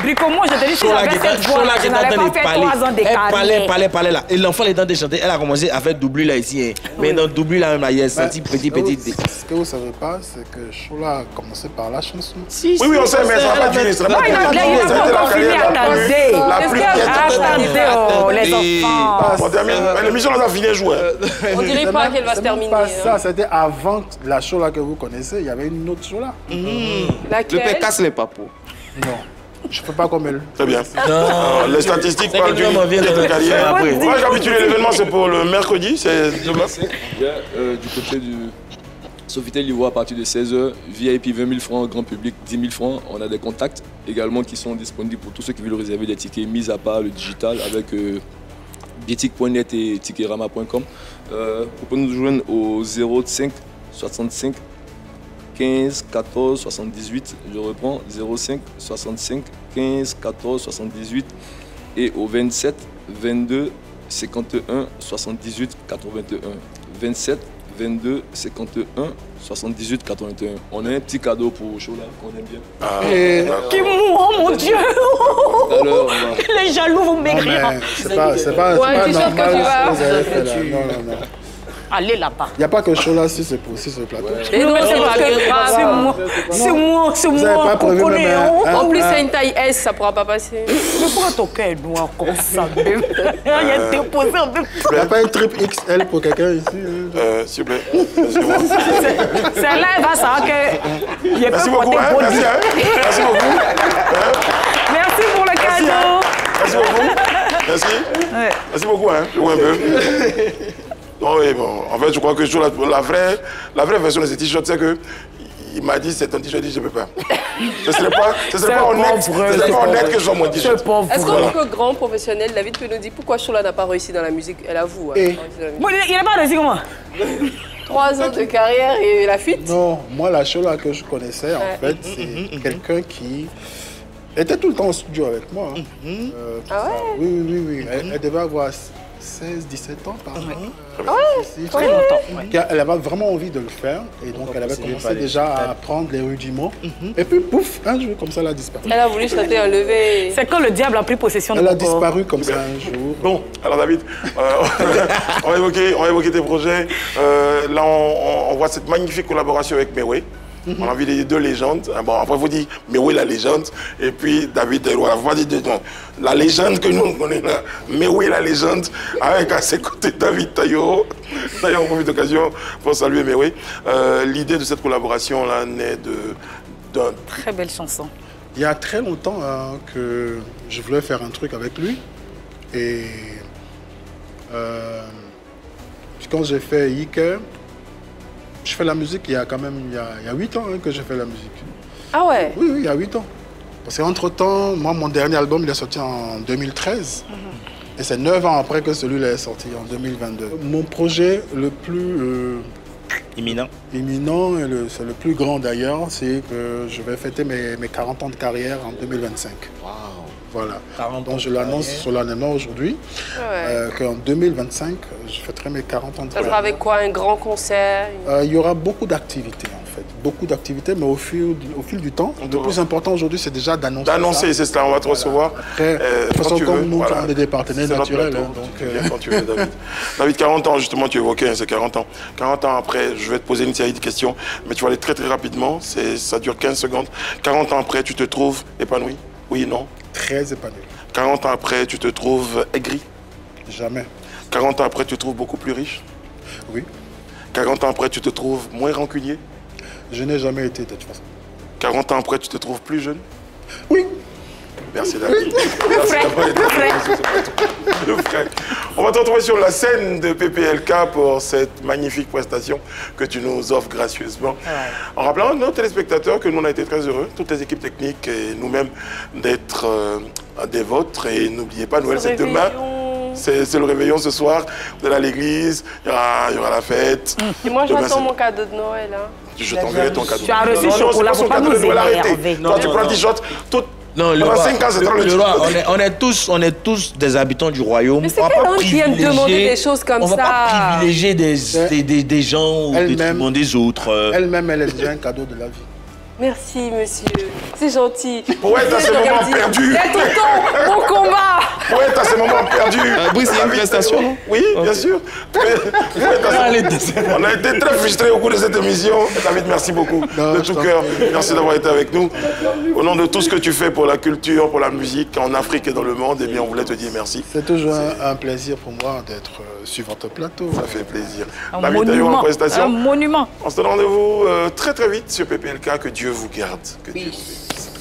Brico, moi, je te dis, si j'avais cette voix-là, je n'allais pas faire 3 ans d'écart. Elle parlait là. Et l'enfant est dans de chanter. Elle a commencé à faire doublure là ici. Hein. Mais dans doublure là même là, il y a senti petit. Ce que vous ne savez pas, c'est que Chola a commencé par la chanson. Oui, on sait, mais ça n'a pas fini. Ça n'a pas fini. Attendez, les enfants. L'émission, on a fini de jouer. On dirait pas qu'elle va se terminer. Ça, c'était avant la Chola que vous connaissez. Il y avait une autre Chola. Laquelle? Le père casse les papos. Non. Je ne fais pas comme elle. Très bien. Les statistiques parlent d'une carrière. Moi, j'ai habitué l'événement, c'est pour le mercredi, c'est demain. Du côté du Sofitel Livoire, à partir de 16h, VIP 20 000 francs, grand public 10 000 francs. On a des contacts également qui sont disponibles pour tous ceux qui veulent réserver des tickets, mis à part le digital avec bietic.net et ticketrama.com. Vous pouvez nous joindre au 05 65 15 14 78, je reprends 05 65 15 14 78 et au 27 22 51 78 81. 27 22 51 78 81. On a un petit cadeau pour Chola qu'on aime bien. Qui mourra, mon Dieu. Les jaloux vont maigrir. C'est pas normal ce que vous avez fait là. Non. Allez là-bas. Il n'y a pas que Chola si c'est pour ce plateau. Et non, c'est moi. C'est moi. En plus, c'est une taille S, ça ne pourra pas passer. Mais pourquoi ton cœur est noir comme ça? Il a déposé un peu. Il n'y a pas une triple XL pour quelqu'un ici? S'il vous plaît. Celle-là, elle va savoir que... Merci beaucoup. Merci beaucoup. Merci pour le cadeau. Merci beaucoup. Merci beaucoup. Jouez un peu. Oui, bon, en fait, je crois que la vraie version de ce t-shirt, c'est que il m'a dit c'est ton t-shirt, je dis je ne peux pas. Ce serait pas honnête que je sois mon t-shirt. Est-ce qu'en tant que grand professionnel, David peut nous dire pourquoi Chola n'a pas réussi dans la musique? Elle avoue. Il n'a pas réussi comment? 3 ans de carrière et la fuite? Non, moi la Chola que je connaissais, en fait, c'est quelqu'un qui était tout le temps au studio avec moi. Ah ouais? Oui. Elle devait avoir 16-17 ans par an. Très longtemps. Elle avait vraiment envie de le faire et donc elle avait commencé déjà à apprendre les rudiments. Et puis pouf, un jour comme ça elle a disparu. Elle a voulu chanter un lever. C'est quand le diable a pris possession de Elle mon a corps. disparu comme ça un jour. Bon, alors David, on va évoquer tes projets. Là, on voit cette magnifique collaboration avec Mewe. On a vu les deux légendes. Bon, après, il faut dire Mewe la légende. Et puis David Taïro. Il faut dire la légende que nous connaissons là. Mewe la légende. Avec à ses côtés David Taïro. D'ailleurs, on profite d'occasion pour saluer Mewe. L'idée de cette collaboration-là naît d'un... Très belle chanson. Il y a très longtemps que je voulais faire un truc avec lui. Et quand j'ai fait Ike, je fais la musique il y a quand même il y a 8 ans que j'ai fait la musique. Ah ouais? Oui, il y a 8 ans. Parce qu'entre-temps, moi, mon dernier album, il est sorti en 2013. Et c'est 9 ans après que celui-là est sorti, en 2022. Mon projet le plus imminent, et c'est le plus grand d'ailleurs, c'est que je vais fêter mes 40 ans de carrière en 2025. Wow. Voilà. Donc je l'annonce solennellement aujourd'hui, qu'en 2025, je fêterai mes 40 ans de carrière. Ça sera avec quoi? Un grand concert? Il y aura beaucoup d'activités en fait. Beaucoup d'activités, mais au fil du temps. Le plus important aujourd'hui, c'est déjà d'annoncer. D'annoncer, c'est ça, on va te recevoir. Après, de toute façon, comme nous, on est des partenaires naturels. Quand tu veux, David. David, 40 ans, justement, tu évoquais, c'est 40 ans. 40 ans après, je vais te poser une série de questions, mais tu vas aller très très rapidement. Ça dure 15 secondes. 40 ans après, tu te trouves épanoui? Oui, non? Très épanoui. 40 ans après, tu te trouves aigri? Jamais. 40 ans après, tu te trouves beaucoup plus riche? Oui. 40 ans après, tu te trouves moins rancunier? Je n'ai jamais été de toute façon. 40 ans après, tu te trouves plus jeune? Oui. Merci David. Merci d'avoir été le frère. On va te retrouver sur la scène de PPLK pour cette magnifique prestation que tu nous offres gracieusement. En rappelant à nos téléspectateurs que nous on a été très heureux, toutes les équipes techniques et nous-mêmes, d'être des vôtres. Et n'oubliez pas, Noël c'est demain. C'est le réveillon ce soir. Vous allez à l'église, il y aura la fête. Et moi j'attends mon cadeau de Noël. Hein. Je t'enverrai ton cadeau. Tu as reçu chocolat, faut pas nous énerver. Toi tu prends un t-shirt, tout. Non, le roi, on est tous des habitants du royaume. Mais c'est quel homme qui aime demander des choses comme ça? On va pas privilégier des gens ou des autres. Elle-même, elle est déjà un cadeau de la vie. Merci, monsieur. C'est gentil. Poète à ce moment perdu. Et tonton, mon combat. Poète à ce moment perdu. Oui, c'est une prestation, non? Oui, bien sûr. On a été très frustrés au cours de cette émission. David, merci beaucoup de tout cœur. Merci d'avoir été avec nous. Au nom de tout ce que tu fais pour la culture, pour la musique en Afrique et dans le monde, eh bien, on voulait te dire merci. C'est toujours un plaisir pour moi d'être sur votre plateau. Ça fait plaisir. Un monument. Un monument. On se donne rendez-vous très très vite sur PPLK. Que Dieu vous garde. Que Dieu vous bénisse.